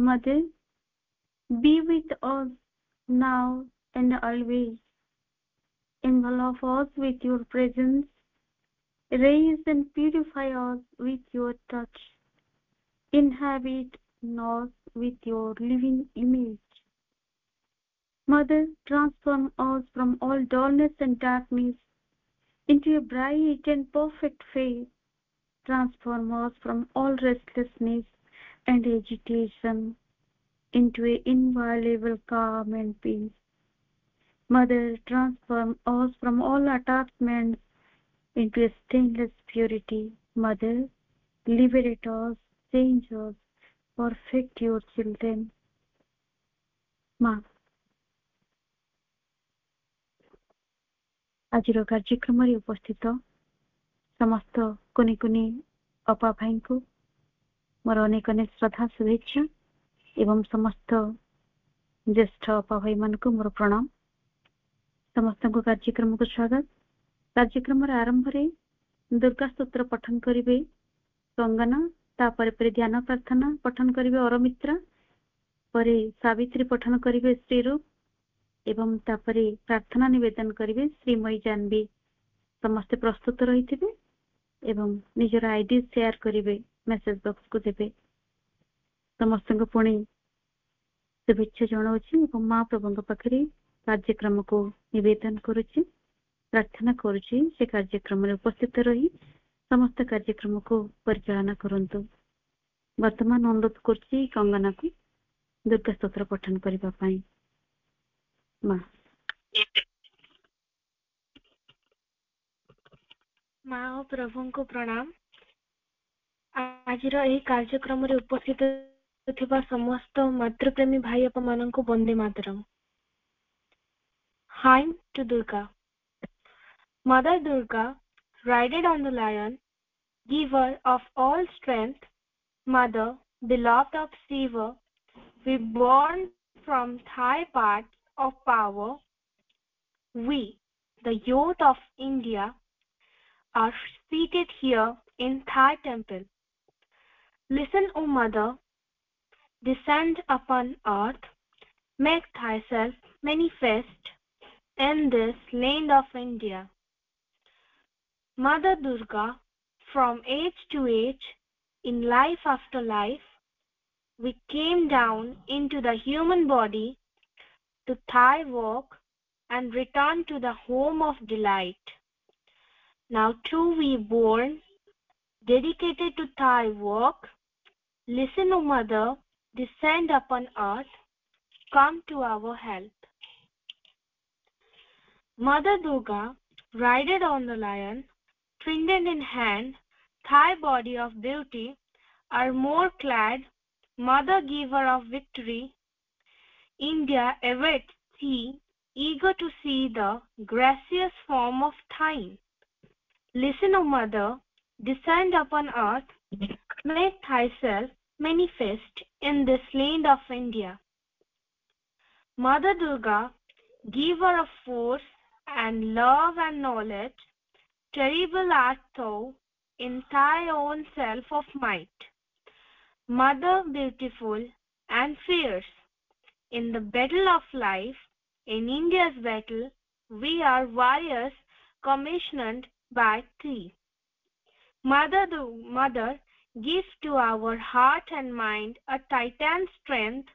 Mother, be with us now and always. Envelop us with your presence. Raise and purify us with your touch. Inhabit us with your living image. Mother, transform us from all dullness and darkness into a bright and perfect face. Transform us from all restlessness and agitation into an inviolable calm and peace. Mother, transform us from all attachments into a stainless purity. Mother, liberate us, change us, perfect your children. Ma, ଆଜିର କାର୍ଯ୍ୟକ୍ରମରେ ଉପସ୍ଥିତ ସମସ୍ତ କୁନି କୁନି ଅପା ଭାଇଙ୍କୁ ମୋର ଅନେକ ଅନେକ ଶ୍ରଦ୍ଧା ଶୁଭେଚ୍ଛା ଏବଂ ସମସ୍ତ ଜ୍ୟେଷ୍ଠ ଅପା ଭାଇମାନଙ୍କୁ ମୋର ପ୍ରଣାମ। ସମସ୍ତଙ୍କୁ କାର୍ଯ୍ୟକ୍ରମକୁ ସ୍ୱାଗତ। କାର୍ଯ୍ୟକ୍ରମର ଆରମ୍ଭରେ ଦୁର୍ଗା ସ୍ତୋତ୍ର ପଠନ କରିବେ କଙ୍ଗନା, ତାପରେ ଧ୍ୟାନ ପ୍ରାର୍ଥନା ପଠନ କରିବେ ଅରମିତ୍ରା, ପରେ ସାବିତ୍ରୀ ପଠନ କରିବେ ଶ୍ରୀରୂପ ଏବଂ ତାପରେ ପ୍ରାର୍ଥନା ନିବେଦନ କରିବେ ଶ୍ରୀମୟୀ ଜାନବୀ। ସମସ୍ତେ ପ୍ରସ୍ତୁତ ରହିଥିବେ ଏବଂ ନିଜର ଆଇଡି ସେୟାର କରିବେ, ମେସେଜ ବକ୍ସକୁ ଦେବେ। ସମସ୍ତଙ୍କୁ ପୁଣି शुभेच्छा जनाऊँगी और महाप्रभु पाखे कार्यक्रम को नवेदन करुच्ची, प्रार्थना करुच्ची से कार्यक्रम में उपस्थित रही समस्त कार्यक्रम को परिचालना करंतु। वर्तमान अनुरोध करुच्ची कंगना को दुर्गा स्तोत्र पठन करने पाई। माँ और प्रभु को प्रणाम। आज यही कार्यक्रम रे उपस्थित थिबा समस्त मातृप्रेमी भाई आप मानन को Vande Mataram. Hymn to Durga. Mother Durga, riding on the lion, giver of all strength, mother, beloved of Shiva, we born from thy path of power. We, the youth of India, are seated here in thy temple. Listen, O mother, descend upon earth, make thyself manifest in this land of India. Mother Durga, from age to age, in life after life, we came down into the human body to thy work and return to the home of delight. Now too we born, dedicated to thy work. Listen, O mother, descend upon earth, come to our help. Mother Durga, riding on the lion, trident in hand, thy body of beauty, are more clad, mother giver of victory. India awaits thee, eager to see the gracious form of thine. Listen, O mother, descend upon earth, make thyself manifest in this land of India. Mother Durga, giver of force and love and knowledge, terrible art thou in thy own self of might. Mother beautiful and fierce, in the battle of life, in India's battle, we are warriors commissioned by thee. Mother gives to our heart and mind a Titan's strength,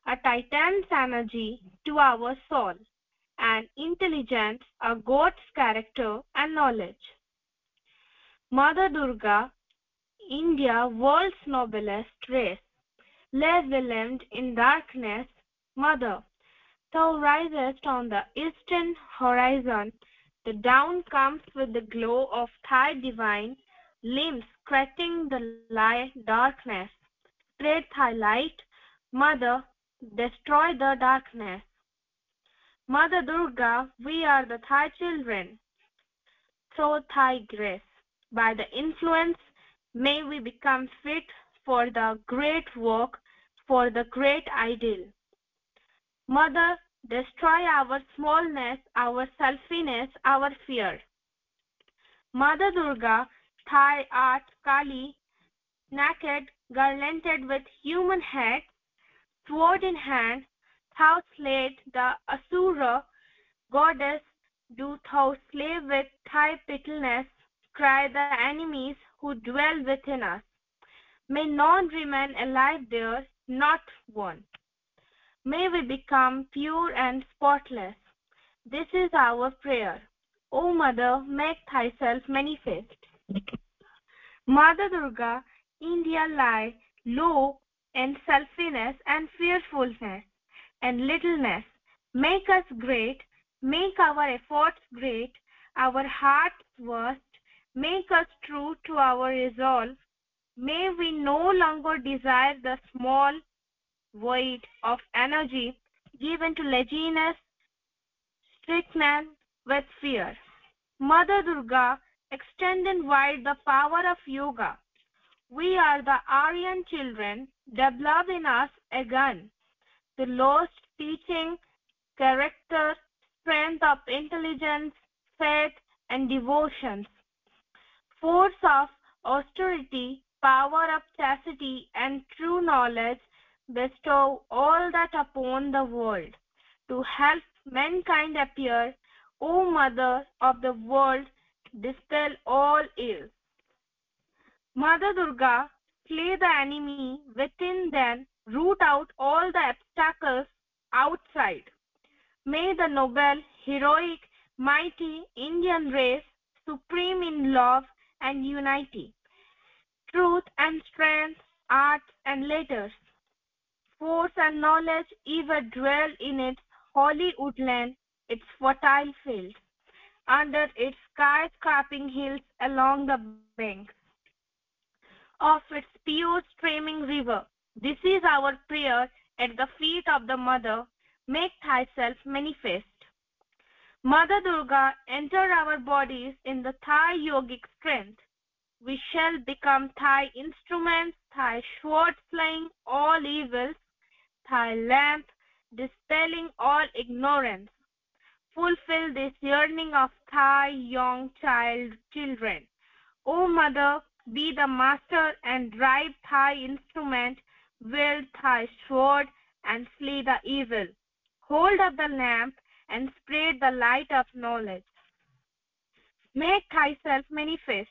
a Titan's energy to our soul, and intelligence, a God's character and knowledge. Mother Durga, India, world's noblest race, lay beloved in darkness, Mother, thou risest on the eastern horizon, the dawn comes with the glow of thy divine limbs, scratching the light darkness. Spread thy light, Mother, destroy the darkness. Mother Durga, we are the thy children. Through thy grace, by the influence, may we become fit for the great work, for the great ideal. Mother, destroy our smallness, our selfishness, our fear. Mother Durga, thy art Kali, naked, garlanded with human head, sword in hand, thou slayed the Asura goddess, do thou slay with thy pitilessness, cry the enemies who dwell within us. May none remain alive there, not one. May we become pure and spotless. This is our prayer. O Mother, make thyself manifest. Mother Durga, India lie low in selfishness and fearfulness and littleness. Make us great, make our efforts great, our hearts vast, make us true to our resolve. May we no longer desire the small void of energy given to laziness, stricken with fear. Mother Durga, extending wide the power of yoga. We are the Aryan children, develop in us again the lost teaching, character, strength of intelligence, faith, and devotions, force of austerity, power of chastity, and true knowledge. Bestow all that upon the world to help mankind appear. O Mother of the world, dispel all ills. Mother Durga, slay the enemy within, then root out all the obstacles outside. May the noble, heroic, mighty Indian race, supreme in love and unity, truth and strength, arts and letters, force and knowledge ever dwell in its holy woodland, its fertile fields, under its sky-scraping hills along the banks of its pure streaming river. This is our prayer at the feet of the Mother. Make thyself manifest. Mother Durga, enter our bodies in the thy yogic strength. We shall become thy instruments, thy sword slaying all evils, thy lamp dispelling all ignorance. Fulfill this yearning of thy young children. O Mother, be the master and drive thy instrument, wield thy sword and slay the evil. Hold up the lamp and spread the light of knowledge. Make thyself manifest.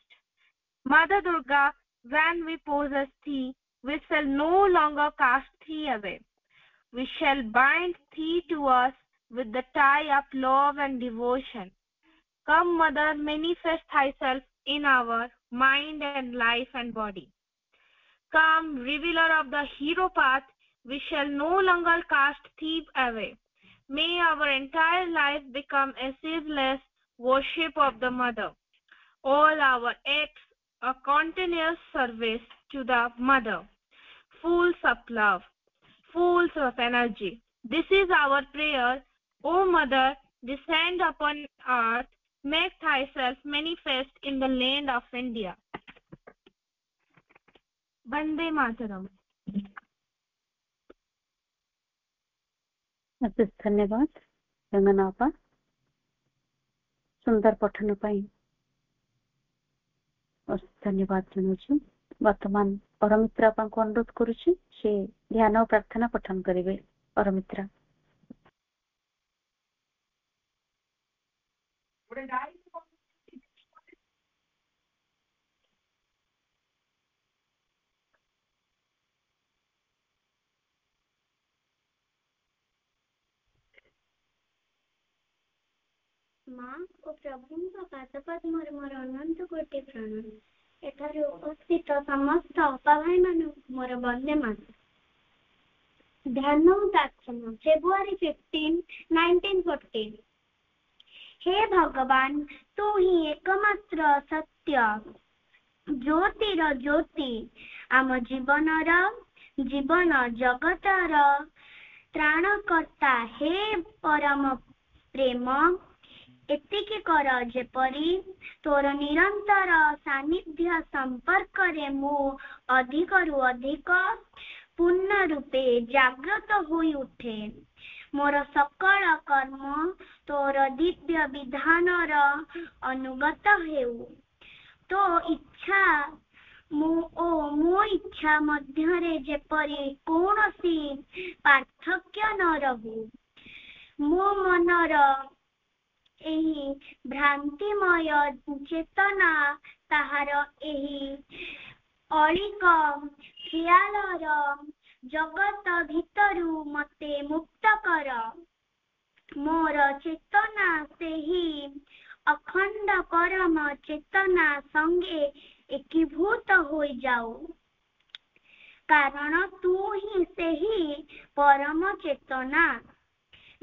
Mother Durga, when we possess thee, we shall no longer cast thee away. We shall bind thee to us with the tie of love and devotion. Come, Mother, manifest thyself in our mind and life and body. Come, revealer of the hero path, we shall no longer cast thee away. May our entire life become a ceaseless worship of the Mother. All our acts a continuous service to the Mother, full of love, full of energy. This is our prayer. O Mother, descend upon earth, make thyself manifest in the land of India. Vande Mataram. धन्यवाद गंगना आपा सुंदर पठन पाई धन्यवाद जनाऊँ। वर्तमान परमित्र आपा को अनुरोध करुछि से ध्यान और प्रार्थना पठन करिवे। परमित्र माँ और प्रभु पादपद मोर मोर अनंत कोटि प्रणाम। एठारे उपस्थित समस्त अपा भाई मान मोर वंदे मातरम। ध्यान प्रार्थना फेब्रुआरी 15, 1914। हे भगवान, तू ही एकमात्र सत्य ज्योतिर ज्योति आम जीवन जगतर त्राणकर्ता। हे परम प्रेम, एतिकी कर जेपरी तोर निरंतर सानिध्य संपर्क रे मु अधिक रु अधिक पूर्ण रूपे जागृत होई उठे। मोर सकल कर्म तोर दिव्य विधानर अनुगत हेउ। तो इच्छा मो इच्छा ଏହା ମଧ୍ୟରେ ଯେପରି କୌଣସି ପାର୍ଥକ୍ୟ ନ ରହୁ। ମୋ ମନର ଏହି ଭ୍ରାନ୍ତିମୟ ଚେତନା ତାହାର ଏହି ଅଳିକ ଖିଆଲର ଜଗତ ଭିତରୁ ମତେ ମୁକ୍ତ କର। ମୋର ଚେତନା ସେହି ଅଖଣ୍ଡ ପରମ ଚେତନା ସଙ୍ଗେ ଏକୀଭୂତ ହୋଇଯାଉ, କାରଣ ତୁ ହିଁ ସେହି ପରମ ଚେତନା।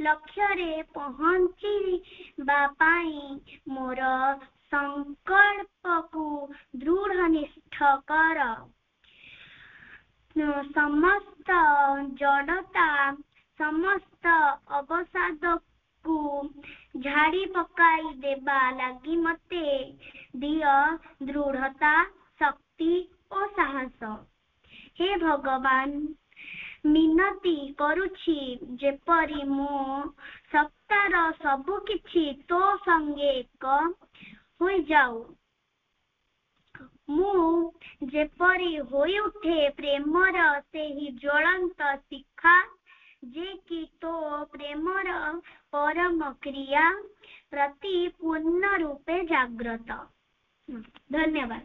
ଲକ୍ଷ୍ୟରେ ପହଞ୍ଚିବା ପାଇଁ ମୋର ସଂକଳ୍ପକୁ ଦୃଢ଼ ନିଷ୍ଠ କର। ସମସ୍ତ ଜଡ଼ତା, ସମସ୍ତ ଅବସାଦକୁ ଝାଡ଼ି ପକାଇ ଦେବା ଲାଗି ମତେ ଦିଅ ଦୃଢ଼ତା, ଶକ୍ତି ଓ ସାହସ। ହେ ଭଗବାନ, ମିନତି କରୁଛି ଯେପରି ମୋ ସତ୍ତାର ସବୁ କିଛି ତୋ ସଙ୍ଗେ ଏକ ହୋଇଯାଉ। ମୁଁ ଯେପରି ହୋଇଉଠେ ପ୍ରେମର ସେହି ଜ୍ୱଳନ୍ତ ଶିଖା, ଯେ କି ତୋ ପ୍ରେମର ପରମ କ୍ରିୟା ପ୍ରତି ପୂର୍ଣ୍ଣ ରୂପେ ଜାଗ୍ରତ। ଧନ୍ୟବାଦ।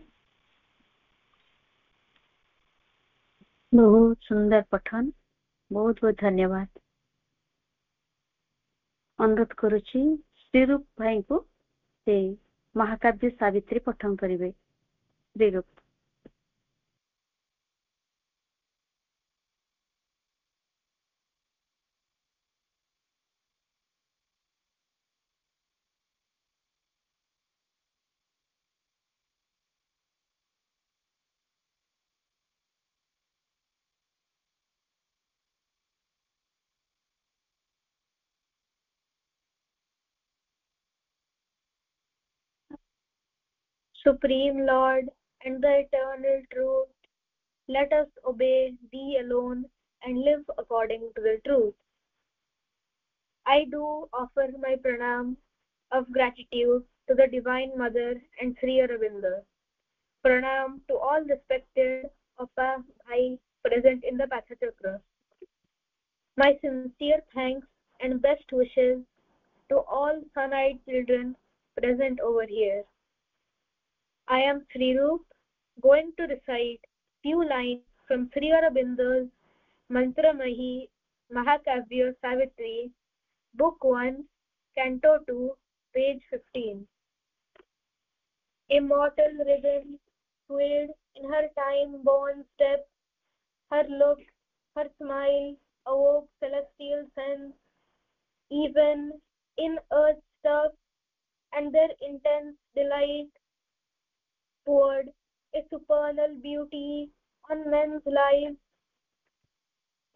ବହୁତ ସୁନ୍ଦର ପଠନ, ବହୁତ ବହୁତ ଧନ୍ୟବାଦ। ଅନୁରୋଧ କରୁଛି ଶ୍ରୀରୂପ ଭାଇଙ୍କୁ ସେ ମହାକାବ୍ୟ ସାବିତ୍ରୀ ପଠନ କରିବେ। ଶ୍ରୀରୂପ। Supreme Lord and the eternal truth, let us obey Thee alone and live according to the truth. I do offer my pranam of gratitude to the Divine Mother and Sri Aurobindo. Pranam to all respected Appa Bhai present in the Pathachakra. My sincere thanks and best wishes to all sun-eyed children present over here. I am Sri Roop, going to recite few lines from Sri Aurobindo's Mantramahi Mahakavya Savitri, Book 1, Canto 2, page 15. Immortal ribbon swayed in her time-born step, her look, her smile awoke celestial sense, even in earth's stuff, and their intense delight poured a supernal beauty on men's lives.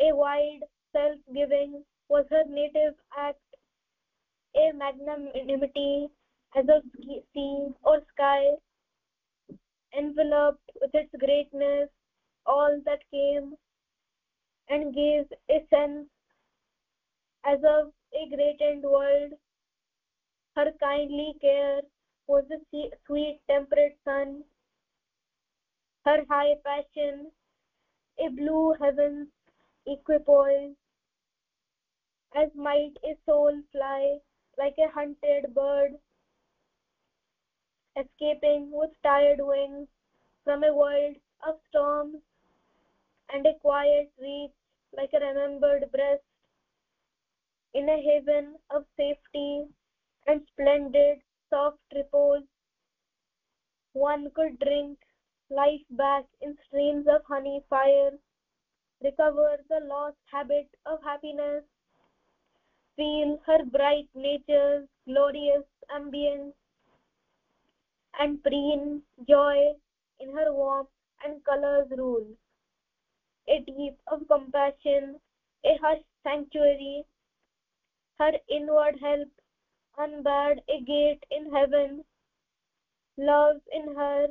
A wide self-giving was her native act, a magnanimity as of sea or sky, enveloped with its greatness all that came, and gave a sense as of a greatened world. Her kindly care was the sweet temperate sun, her high passion a blue heaven's equipoise, as might a soul fly like a hunted bird, escaping with tired wings from a world of storms, and a quiet reach like a remembered breast in a haven of safety and splendid soft repose. One could drink life back in streams of honey fire, recover the lost habit of happiness, feel her bright nature's glorious ambience, and preen joy in her warmth and colors rule. A deep of compassion, a hushed sanctuary, her inward help unbarred a gate in heaven. Love in her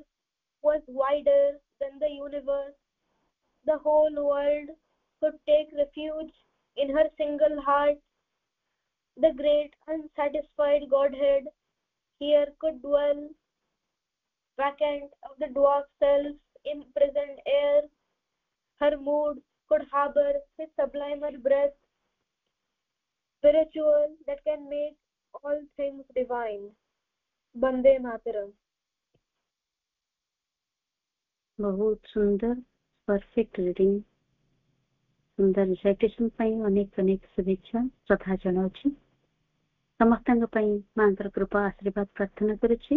was wider than the universe. The whole world could take refuge in her single heart. The great unsatisfied Godhead here could dwell, vacant of the dwarf self in present air, her mood could harbor his sublimer breath, spiritual that can make all things divine. Bande Mataram. बहुत सुंदर perfect reading सुंदर recitation ପାଇଁ ଅନେକ ଅନେକ शुभेच्छा श्रद्धा जनाउछि समस्तଙ୍କ ପାଇଁ ମାଙ୍କର କୃପା ଆଶୀର୍ବାଦ ପ୍ରାର୍ଥନା କରୁछि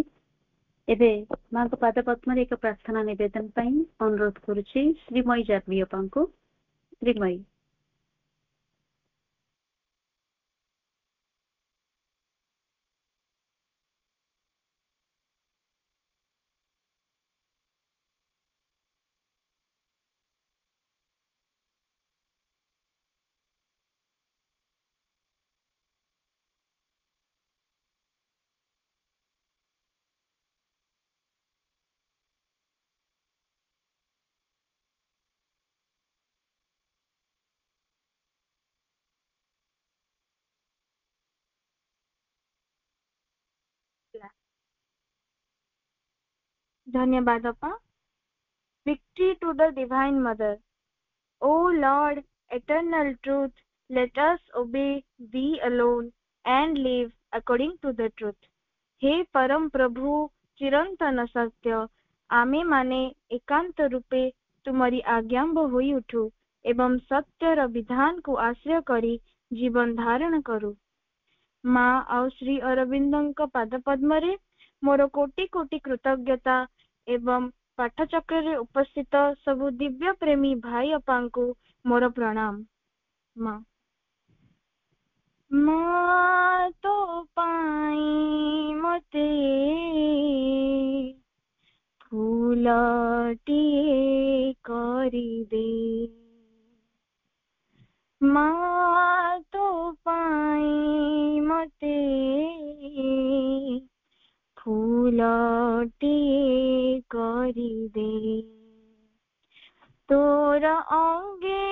ଏବେ ମାଙ୍କ ପାଦ ପଦ୍ମରେ ଏକ ପ୍ରାର୍ଥନା ନିବେଦନ ପାଇଁ ଅନୁରୋଧ କରୁछि ଶ୍ରୀମୟୀ ଜାଗ୍ବି ଅପାଙ୍କୁ ଶ୍ରୀମୟୀ धन्यवाद अप्पा victory to the divine mother O Lord eternal truth let us obey thee alone and live according to the truth हे परम प्रभु चिरंतन सत्य आमे माने एकांत रूपे तुम्हारी आज्ञाम्ब होई उठू एवं सत्यर विधान को आश्रय करी जीवन धारण करू माँ और श्री अरविंदଙ୍କ पाद पद्मरे मोर कोटि कोटि कृतज्ञता एवं पाठचक्र उपस्थित सबु दिव्य प्रेमी भाई अपांको मोर प्रणाम माँ माँ तो पाई मते फूलटिए करी दे माँ तो पाई मते फूलटिए करी दे तोर अंगे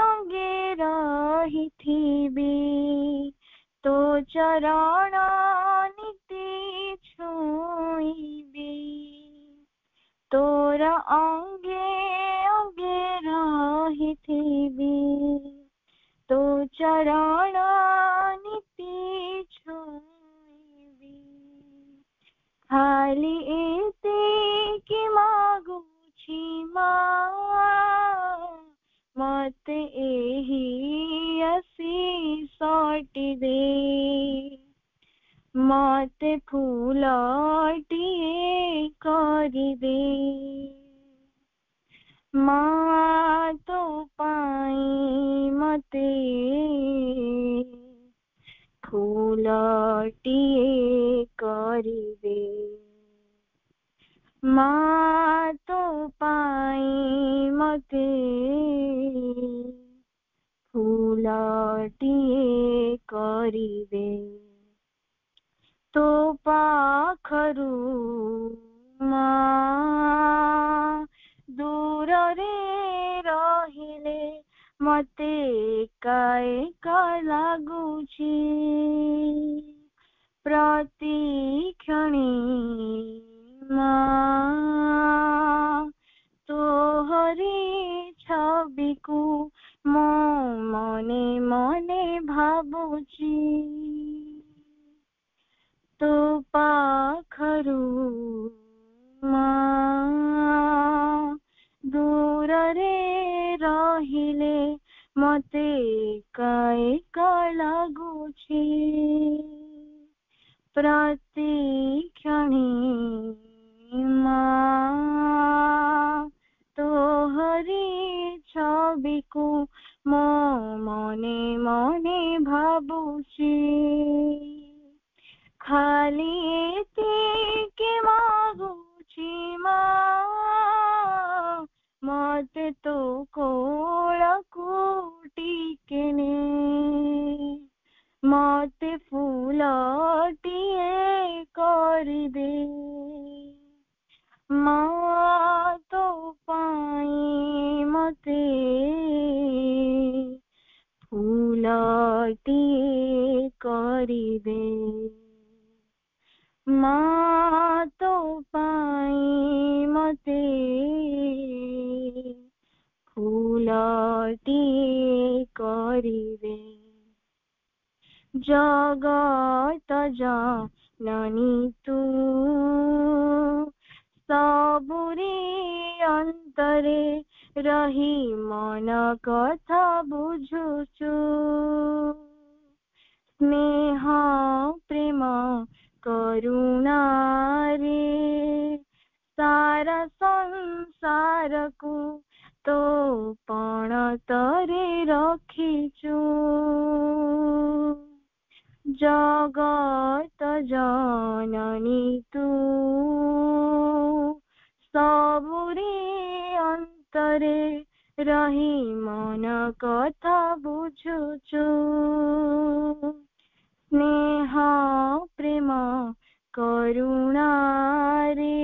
अंगे रहिथिबी तो चरण निति छुईबी तोर अंगे अंगे रहिथिबी तो चरण निति छुईबी खाली एते कि मागुछि माँ मते एही आशीषटी दे मते फूलटिए करी दे माँ तो पाई मते फूलटिए करी दे माँ तो पाई मते फूलटिए करी दे तो पाखरू माँ दूर रे रहिले मते काय का लागुछि प्रति क्षणी माँ तोहरी छवि को मो मने मने भाबुछि तो पाखरू माँ दूर रे रहिले मते काय का लागुछि प्रति क्षणी माँ तोहरी छवि को मो मने मने भाबुछि खाली एते के मागुछि माँ मते तो कोळकू टिकेने मते फूलटिए करी दे माँ तो पाई मते फूलटिए करी दे माँ तो पाई मते ଫୁଲଟିଏ କରିବେ। ଜଗତ ଜନନୀ ତୁ ସବୁରି ଅନ୍ତରେ ରହି ମନ କଥା ବୁଝୁଛୁ। ସ୍ନେହ ପ୍ରେମ କରୁଣାରେ ସାରା ସଂସାରକୁ ତୋ ପଣତରେ ରଖିଛୁ। ଜଗତ ଜନନୀ ତୁ ସବୁରି ଅନ୍ତରେ ରହି ମନ କଥା ବୁଝୁଛୁ। ସ୍ନେହ ପ୍ରେମ କରୁଣାରେ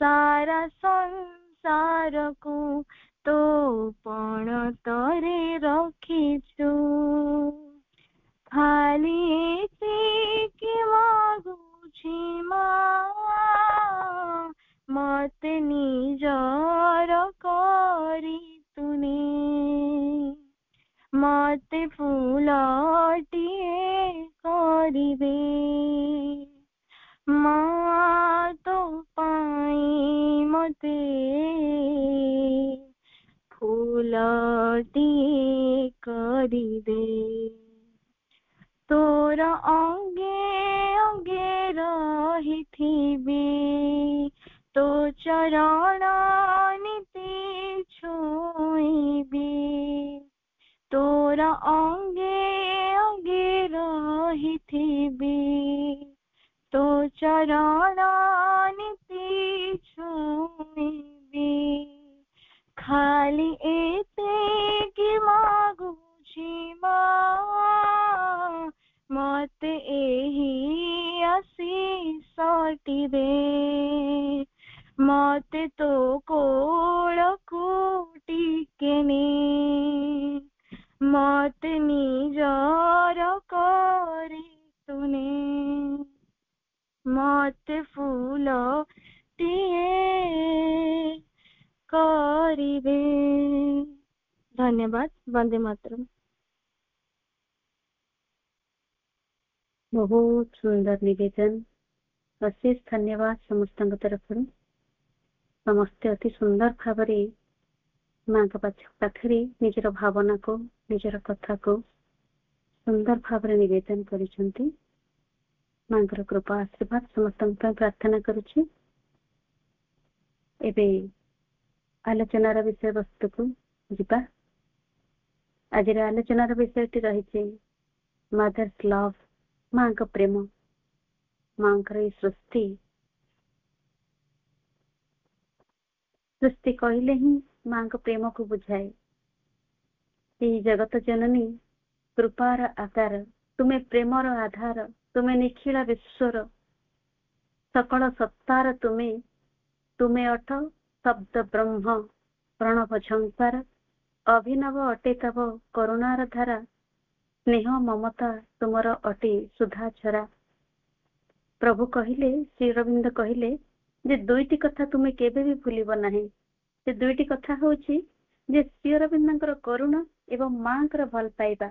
ସାରା ସଂସାରକୁ ତୋ ପଣତରେ ରଖିଛୁ। ଖାଲି ଏତିକି ମାଗୁଛି ମା, ମତେ ନିଜର କରି ତୁନେ। ମତେ ଫୁଲଟିଏ କରିବେ। ମା ତୋ ପାଇଁ ମତେ ଫୁଲଟିଏ କରିବେ। ତୋର ଅଙ୍ଗେ ଅଙ୍ଗେ ରହିଥିବି, ତୋ ଚରଣ ନିତି ଛୁଇଁବି। ତୋର ଅଙ୍ଗେ ଅଙ୍ଗେ ରହିଥିବି, ତୋ ଚରଣ ନିତି ଛୁଇଁବି। ଖାଲି ଏତିକି ମାଗୁଛି ମା, ମତେ ଏହି ଆଶୀଷଟି ଦେ। ମତେ ତୋ କୋଳକୁ ଟିକେ ନେ। ମତେ ନିଜର କରି ତୁନେ। ମତେ ଫୁଲଟିଏ କରିବେ। ଧନ୍ୟବାଦ। ବନ୍ଦେ ମାତରମ୍। ବହୁତ ସୁନ୍ଦର ନିବେଦନ। ଅଶେଷ ଧନ୍ୟବାଦ ସମସ୍ତଙ୍କ ତରଫରୁ। ସମସ୍ତେ ଅତି ସୁନ୍ଦର ଭାବରେ ମାଙ୍କ ପାଖରେ ନିଜର ଭାବନାକୁ, ନିଜର କଥାକୁ ସୁନ୍ଦର ଭାବରେ ନିବେଦନ କରିଛନ୍ତି। ମାଙ୍କର କୃପା ଆଶୀର୍ବାଦ ସମସ୍ତଙ୍କ ପାଇଁ ପ୍ରାର୍ଥନା କରୁଛି। ଏବେ ଆଲୋଚନାର ବିଷୟବସ୍ତୁକୁ ଯିବା। ଆଜିର ଆଲୋଚନାର ବିଷୟଟି ରହିଛି ମଦର୍ସ ଲଭ୍, ମାଙ୍କ ପ୍ରେମ। ମାଙ୍କର ଏଇ ସୃଷ୍ଟି କହିଲେ ହିଁ ମାଙ୍କ ପ୍ରେମକୁ ବୁଝାଏ। ଏହି ଜଗତ ଜନନୀ କୃପାର ଆକାର, ତୁମେ ପ୍ରେମର ଆଧାର, ତୁମେ ନିଖିଳ ବିଶ୍ୱର ସକଳ ସତ୍ତାର ତୁମେ। ତୁମେ ଅଟ ଶବ୍ଦ ବ୍ରହ୍ମ ପ୍ରଣବ ଝଙ୍କାର, ଅଭିନବ ଅଟେ ତବ କରୁଣାର ଧାରା। ସ୍ନେହ ମମତା ତୁମର ଅଟେ ସୁଧା ଝରା। ପ୍ରଭୁ କହିଲେ, ଶ୍ରୀ ଅରବିନ୍ଦ କହିଲେ ଯେ ଦୁଇଟି କଥା ତୁମେ କେବେ ବି ଭୁଲିବ ନାହିଁ। ସେ ଦୁଇଟି କଥା ହଉଛି ଯେ ଶ୍ରୀ ଅରବିନ୍ଦଙ୍କର କରୁଣା ଏବଂ ମାଙ୍କର ଭଲ ପାଇବା।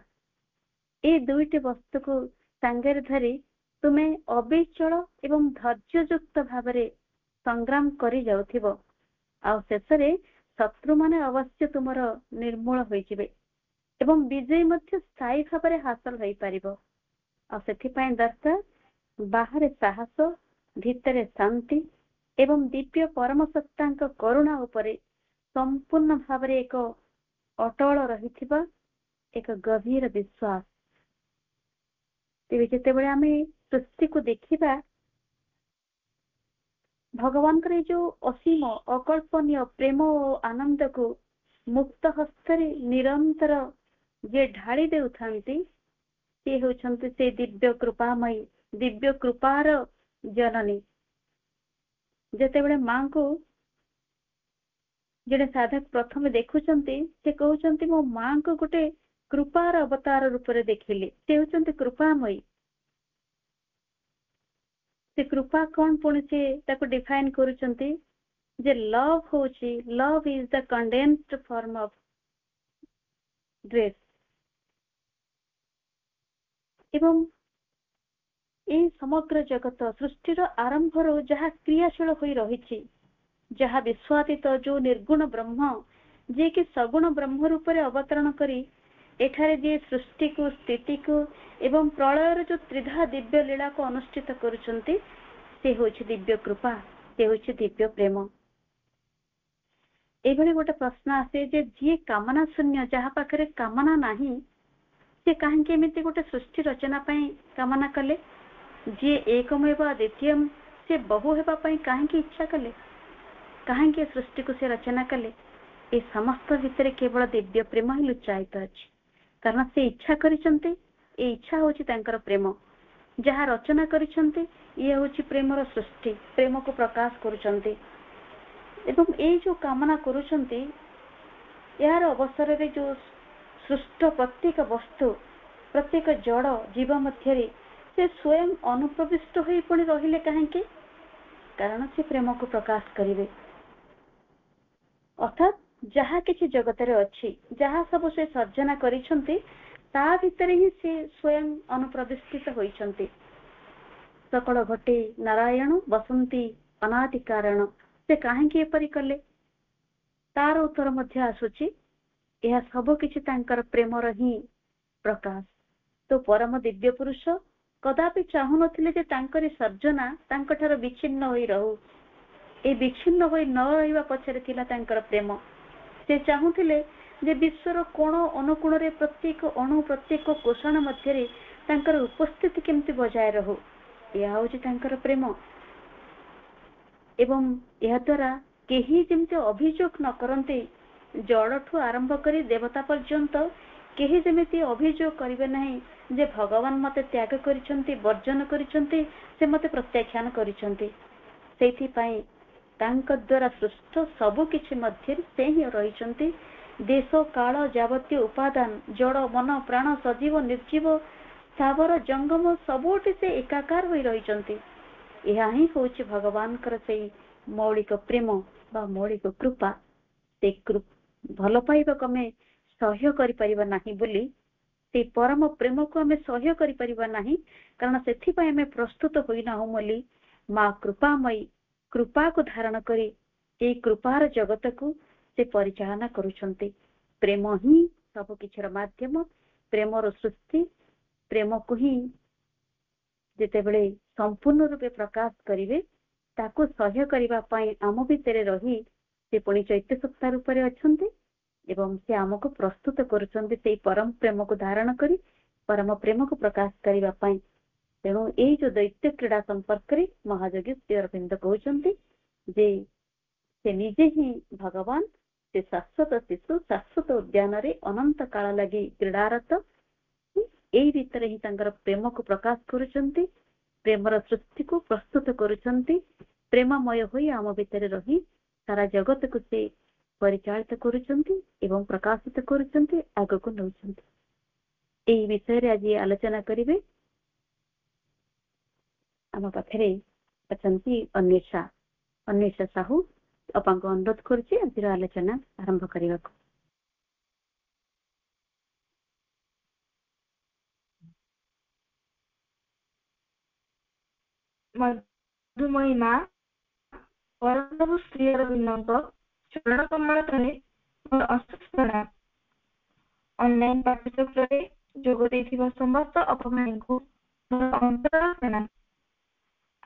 এই ଦୁଇଟି ବସ୍ତୁକୁ ସାଙ୍ଗରେ ଧରି ତୁମେ ଅବିଚଳ ଏବଂ ଧୈର୍ଯ୍ୟଯୁକ୍ତ ଭାବରେ ସଂଗ୍ରାମ କରି ଯାଉଥିବ। ଆଉ ଶେଷରେ ଶତ୍ରୁମାନେ ଅବଶ୍ୟ ତୁମର ନିର୍ମୂଳ ହୋଇଯିବେ ଏବଂ ବିଜୟ ମଧ୍ୟ ସ୍ଥାୟୀ ଭାବରେ ହାସଲ ହୋଇପାରିବ। ଆଉ ସେଥିପାଇଁ ଦରକାର ବାହାରେ ସାହସ, ଭିତରେ ଶାନ୍ତି ଏବଂ ଦିବ୍ୟ ପରମ ସତ୍ତାଙ୍କ କରୁଣା ଉପରେ ସମ୍ପୂର୍ଣ୍ଣ ଭାବରେ ଏକ ଅଟଳ ରହିଥିବା ଏକ ଗଭୀର ବିଶ୍ୱାସ। ତେବେ ଯେତେବେଳେ ଆମେ ସୃଷ୍ଟିକୁ ଦେଖିବା, ଭଗବାନଙ୍କର ଏଇ ଯୋଉ ଅସୀମ ଅକଳ୍ପନୀୟ ପ୍ରେମ ଓ ଆନନ୍ଦକୁ ମୁକ୍ତ ହସ୍ତରେ ନିରନ୍ତର ଯିଏ ଢାଳି ଦେଉଥାନ୍ତି, ସିଏ ହେଉଛନ୍ତି ସେ ଦିବ୍ୟ କୃପାମୟୀ, ଦିବ୍ୟ କୃପାର ଜନନୀ। ଯେତେବେଳେ ମାଙ୍କୁ ଜଣେ ସାଧକ ପ୍ରଥମେ ଦେଖୁଛନ୍ତି, ସେ କହୁଛନ୍ତି ମୋ ମାଙ୍କୁ ଗୋଟେ କୃପାର ଅବତାର ରୂପରେ ଦେଖିଲି। ସେ ହେଉଛନ୍ତି କୃପାମୟୀ। ସେ କୃପା କଣ ପୁଣି ସେ ତାକୁ ଡିଫାଇନ କରୁଛନ୍ତି ଯେ ଲଭ୍ ହଉଛି, love is the condensed form of grace. ଏବଂ ଏହି ସମଗ୍ର ଜଗତ ସୃଷ୍ଟିର ଆରମ୍ଭରୁ ଯାହା କ୍ରିୟାଶୀଳ ହୋଇ ରହିଛି, ଯାହା ବିଶ୍ୱାତୀତ ଯୋଉ ନିର୍ଗୁଣ ବ୍ରହ୍ମ, ଯିଏକି ସଗୁଣ ବ୍ରହ୍ମ ରୂପରେ ଅବତରଣ କରି ଏଠାରେ ଯିଏ ସୃଷ୍ଟିକୁ, ସ୍ଥିତିକୁ ଏବଂ ପ୍ରଳୟର ଯୋଉ ତ୍ରିଧା ଦିବ୍ୟ ଲୀଳାକୁ ଅନୁଷ୍ଠିତ କରୁଛନ୍ତି, ସେ ହେଉଛି ଦିବ୍ୟ କୃପା, ସେ ହେଉଛି ଦିବ୍ୟ ପ୍ରେମ। ଏଭଳି ଗୋଟେ ପ୍ରଶ୍ନ ଆସେ ଯେ ଯିଏ କାମନା ଶୂନ୍ୟ, ଯାହା ପାଖରେ କାମନା ନାହିଁ, ସେ କାହିଁକି ଏମିତି ଗୋଟେ ସୃଷ୍ଟି ରଚନା ପାଇଁ କାମନା କଲେ? ଯିଏ ଏକମେବ ଦ୍ୱିତୀୟମ୍, ସେ ବହୁ ହେବା ପାଇଁ କାହିଁକି ଇଚ୍ଛା କଲେ? କାହିଁକି ଏ ସୃଷ୍ଟିକୁ ସେ ରଚନା କଲେ? ଏ ସମସ୍ତ ଭିତରେ କେବଳ ଦିବ୍ୟ ପ୍ରେମ ହିଁ ଲୁଚାୟିତ ଅଛି। କାରଣ ସେ ଇଚ୍ଛା କରିଛନ୍ତି, ଏ ଇଚ୍ଛା ହେଉଛି ତାଙ୍କର ପ୍ରେମ। ଯାହା ରଚନା କରିଛନ୍ତି, ଇଏ ହେଉଛି ପ୍ରେମର ସୃଷ୍ଟି, ପ୍ରେମକୁ ପ୍ରକାଶ କରୁଛନ୍ତି। ଏବଂ ଏଇ ଯୋଉ କାମନା କରୁଛନ୍ତି, ଏହାର ଅବସରରେ ଯୋଉ ସୃଷ୍ଟ ପ୍ରତ୍ୟେକ ବସ୍ତୁ, ପ୍ରତ୍ୟେକ ଜଡ଼ ଜୀବ ମଧ୍ୟରେ ସେ ସ୍ୱୟଂ ଅନୁପ୍ରବିଷ୍ଟ ହୋଇ ପୁଣି ରହିଲେ କାହିଁକି? କାରଣ ସେ ପ୍ରେମକୁ ପ୍ରକାଶ କରିବେ। ଅର୍ଥାତ୍ ଯାହା କିଛି ଜଗତରେ ଅଛି, ଯାହା ସବୁ ସେ ସର୍ଜନା କରିଛନ୍ତି, ତା ଭିତରେ ହିଁ ସେ ସ୍ୱୟଂ ଅନୁପ୍ରବିଷ୍ଠିତ ହୋଇଛନ୍ତି। ସକଳ ଘଟେ ନାରାୟଣ ବସନ୍ତି ଅନାଦି କାରଣ। ସେ କାହିଁକି ଏପରି କଲେ? ତାର ଉତ୍ତର ମଧ୍ୟ ଆସୁଛି, ଏହା ସବୁ କିଛି ତାଙ୍କର ପ୍ରେମର ହିଁ ପ୍ରକାଶ। ତ ପରମ ଦିବ୍ୟ ପୁରୁଷ କଦାପି ଚାହୁଁନଥିଲେ ଯେ ତାଙ୍କରି ସର୍ଜନା ତାଙ୍କଠାରୁ ବିଚ୍ଛିନ୍ନ ହୋଇ ରହୁ। ଏ ବିଚ୍ଛିନ୍ନ ହୋଇ ନ ରହିବା ପଛରେ ଥିଲା ତାଙ୍କର ପ୍ରେମ। ସେ ଚାହୁଁଥିଲେ ଯେ ବିଶ୍ୱର କୋଣ ଅନୁକୋଣରେ, ପ୍ରତ୍ୟେକ ଅଣୁ, ପ୍ରତ୍ୟେକ କୋଷଣ ମଧ୍ୟରେ ତାଙ୍କର ଉପସ୍ଥିତି କେମିତି ବଜାୟ ରହୁ। ଏହା ହେଉଛି ତାଙ୍କର ପ୍ରେମ। ଏବଂ ଏହା ଦ୍ୱାରା କେହି ଯେମିତି ଅଭିଯୋଗ ନ କରନ୍ତି, ଜଡ଼ଠୁ ଆରମ୍ଭ କରି ଦେବତା ପର୍ଯ୍ୟନ୍ତ କେହି ଯେମିତି ଅଭିଯୋଗ କରିବେ ନାହିଁ ଯେ ଭଗବାନ ମତେ ତ୍ୟାଗ କରିଛନ୍ତି, ବର୍ଜନ କରିଛନ୍ତି, ସେ ମତେ ପ୍ରତ୍ୟାଖ୍ୟାନ କରିଛନ୍ତି। ସେଇଥିପାଇଁ ତାଙ୍କ ଦ୍ୱାରା ସୃଷ୍ଟ ସବୁ କିଛି ମଧ୍ୟରେ ସେ ହିଁ ରହିଛନ୍ତି। ଦେଶ କାଳ ଯାବତୀୟ ଉପାଦାନ, ଜଡ଼ ମନ ପ୍ରାଣ, ସଜୀବ ନିର୍ଜୀବ, ସ୍ଥାବର ଜଙ୍ଗମ, ସବୁଠି ସେ ଏକାକାର ହୋଇ ରହିଛନ୍ତି। ଏହା ହିଁ ହେଉଛି ଭଗବାନଙ୍କର ସେଇ ମୌଳିକ ପ୍ରେମ ବା ମୌଳିକ କୃପା। ସେ ଭଲ ପାଇବାକୁ ଆମେ ସହ୍ୟ କରିପାରିବା ନାହିଁ ବୋଲି, ସେ ପରମ ପ୍ରେମକୁ ଆମେ ସହ୍ୟ କରିପାରିବା ନାହିଁ, କାରଣ ସେଥିପାଇଁ ଆମେ ପ୍ରସ୍ତୁତ ହୋଇନାହୁଁ ବୋଲି ମା କୃପାମୟୀ କୃପାକୁ ଧାରଣ କରି ଏଇ କୃପାର ଜଗତକୁ ସେ ପରିଚାଳନା କରୁଛନ୍ତି। ପ୍ରେମ ହିଁ ସବୁ କିଛିର ମାଧ୍ୟମ, ପ୍ରେମର ସୃଷ୍ଟି। ପ୍ରେମକୁ ହିଁ ଯେତେବେଳେ ସମ୍ପୂର୍ଣ୍ଣ ରୂପେ ପ୍ରକାଶ କରିବେ, ତାକୁ ସହ୍ୟ କରିବା ପାଇଁ ଆମ ଭିତରେ ରହି ସେ ପୁଣି ଚୈତ୍ୟ ସତ୍ତା ରୂପରେ ଅଛନ୍ତି ଏବଂ ସେ ଆମକୁ ପ୍ରସ୍ତୁତ କରୁଛନ୍ତି ସେଇ ପରମ ପ୍ରେମକୁ ଧାରଣ କରି ପରମ ପ୍ରେମକୁ ପ୍ରକାଶ କରିବା ପାଇଁ। ତେଣୁ ଏଇ ଯୋଉ ଦୈତ୍ୟ କ୍ରୀଡ଼ା ସମ୍ପର୍କରେ ମହାଯୋଗୀ ଶ୍ରୀ ଅରବିନ୍ଦ କହୁଛନ୍ତି ଯେ ସେ ନିଜେ ହିଁ ଭଗବାନ, ସେ ଶାଶ୍ୱତ ଶିଶୁ, ଶାଶ୍ୱତ ଉଦ୍ୟାନରେ ଅନନ୍ତ କାଳ ଲାଗି କ୍ରୀଡ଼ାରତ। ଏଇ ଭିତରେ ହିଁ ତାଙ୍କର ପ୍ରେମକୁ ପ୍ରକାଶ କରୁଛନ୍ତି, ପ୍ରେମର ସୃଷ୍ଟିକୁ ପ୍ରସ୍ତୁତ କରୁଛନ୍ତି। ପ୍ରେମମୟ ହୋଇ ଆମ ଭିତରେ ରହି ସାରା ଜଗତକୁ ସେ ପରିଚାଳିତ କରୁଛନ୍ତି ଏବଂ ପ୍ରକାଶିତ କରୁଛନ୍ତି, ଆଗକୁ ନେଉଛନ୍ତି। ଏହି ବିଷୟରେ ଆଜି ଆଲୋଚନା କରିବେ ଆମ ପାଖରେ ଅଛନ୍ତି ଅନ୍ୱେଷା ସାହୁ। ଆପଣଙ୍କୁ ଅନୁରୋଧ କରୁଛି ଆଜିର ଆଲୋଚନା ଆରମ୍ଭ କରିବାକୁ। ମଧୁମୟୀ ମା ପରମପ୍ରଭୁ ଶ୍ରୀ ଅରବିନ୍ଦଙ୍କ ଚରଣ କମଳ ତଳେ ମୋର ଅଶେଷ ପ୍ରଣାମ। ଅନଲାଇନ ପାଠ୍ୟକ୍ରମରେ ଯୋଗ ଦେଇଥିବା ସମସ୍ତ ଅପଭାଇଙ୍କୁ ମୋର ଅନ୍ତର ପ୍ରଣାମ।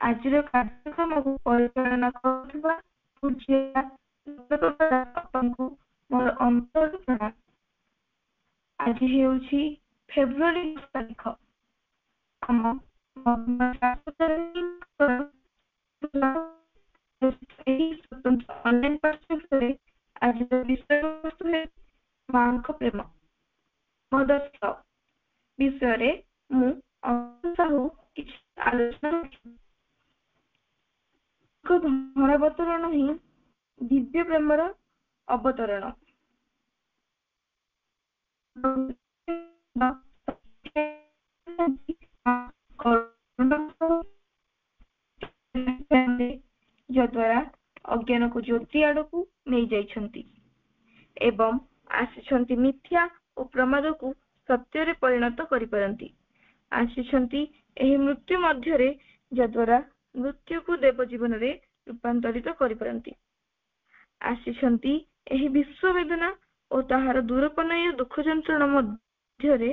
ଆଜିର କାର୍ଯ୍ୟକ୍ରମକୁ ପରିଚାଳନା କରୁଥିବା ଆପଣଙ୍କୁ ମୋର ଅନ୍ତର ପ୍ରଣାମ। ଆଜି ହେଉଛି ଫେବୃଆରୀ 10 ତାରିଖ। ଆମ ଏହି ସ୍ୱତନ୍ତ୍ର ଅନଲାଇନ ପାଠ୍ୟକ୍ରମରେ ଆଜିର ବିଷୟବସ୍ତୁ ହେଉଛି ମାଙ୍କ ପ୍ରେମ। ମଦର୍ସ ବିଷୟରେ ମୁଁ ସାହୁ କିଛି ଆଲୋଚନା ଧରାବତରଣ ହିଁ ଦିବ୍ୟ ପ୍ରେମର ଅବତରଣ। ଯଦ୍ୱାରା ଅଜ୍ଞାନକୁ ଜ୍ୟୋତି ଆଡକୁ ନେଇ ଯାଇଛନ୍ତି ଏବଂ ଆସିଛନ୍ତି ମିଥ୍ୟା ଓ ପ୍ରମାଦକୁ ସତ୍ୟରେ ପରିଣତ କରିପାରନ୍ତି। ଆସିଛନ୍ତି ଏହି ମୃତ୍ୟୁ ମଧ୍ୟରେ, ଯାଦ୍ୱାରା ମୃତ୍ୟୁକୁ ଦେବ ଜୀବନରେ ରୂପାନ୍ତରିତ କରିପାରନ୍ତି। ଆସିଛନ୍ତି ଏହି ବିଶ୍ୱ ବେଦନା ଓ ତାହାର ଦୂରପନୟ ଦୁଃଖ ଯନ୍ତ୍ରଣା ମଧ୍ୟରେ,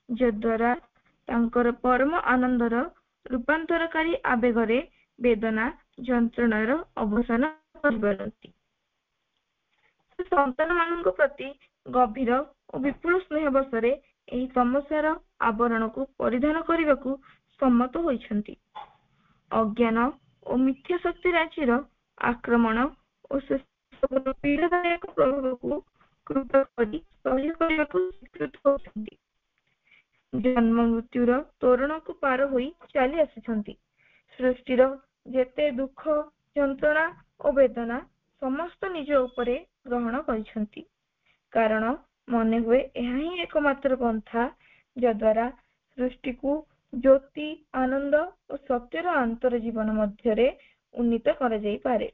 ଯଦ୍ୱାରା ତାଙ୍କର ପରମ ଆନନ୍ଦର ରୂପାନ୍ତରକାରୀ ଆବେଗରେ ବେଦନା ଯନ୍ତ୍ରଣାର ଅବସାନ କରିପାରନ୍ତି। ସନ୍ତାନ ମାନଙ୍କ ପ୍ରତି ଗଭୀର ଓ ବିପୁଳ ସ୍ନେହ ବଶରେ ଏହି ସମସ୍ୟାର ଆବରଣକୁ ପରିଧାନ କରିବାକୁ ସମ୍ମତ ହୋଇଛନ୍ତି। ଅଜ୍ଞାନ ଓ ମିଥ୍ୟା ଶକ୍ତି ରାଶିର ଆକ୍ରମଣ ଓ ସେସବୁର ପୀଡ଼ାଦାୟକ ପ୍ରଭାବକୁ କୃତ କରି ସହ୍ୟ କରିବାକୁ ସ୍ୱୀକୃତ ହେଉଛନ୍ତି। ଜନ୍ମ ମୃତ୍ୟୁର ତୋରଣକୁ ପାର ହୋଇ ଚାଲି ଆସିଛନ୍ତି। ସୃଷ୍ଟିର ଯେତେ ଦୁଃଖ, ଯନ୍ତ୍ରଣା ଓ ବେଦନା ସମସ୍ତ ନିଜ ଉପରେ ଗ୍ରହଣ କରିଛନ୍ତି, କାରଣ ମନେ ହୁଏ ଏହା ହିଁ ଏକମାତ୍ର ପନ୍ଥା ଯଦ୍ୱାରା ସୃଷ୍ଟିକୁ ଜ୍ୟୋତି, ଆନନ୍ଦ ଓ ସତ୍ୟର ଆନ୍ତର ଜୀବନ ମଧ୍ୟରେ ଉନ୍ନୀତ କରାଯାଇପାରେ।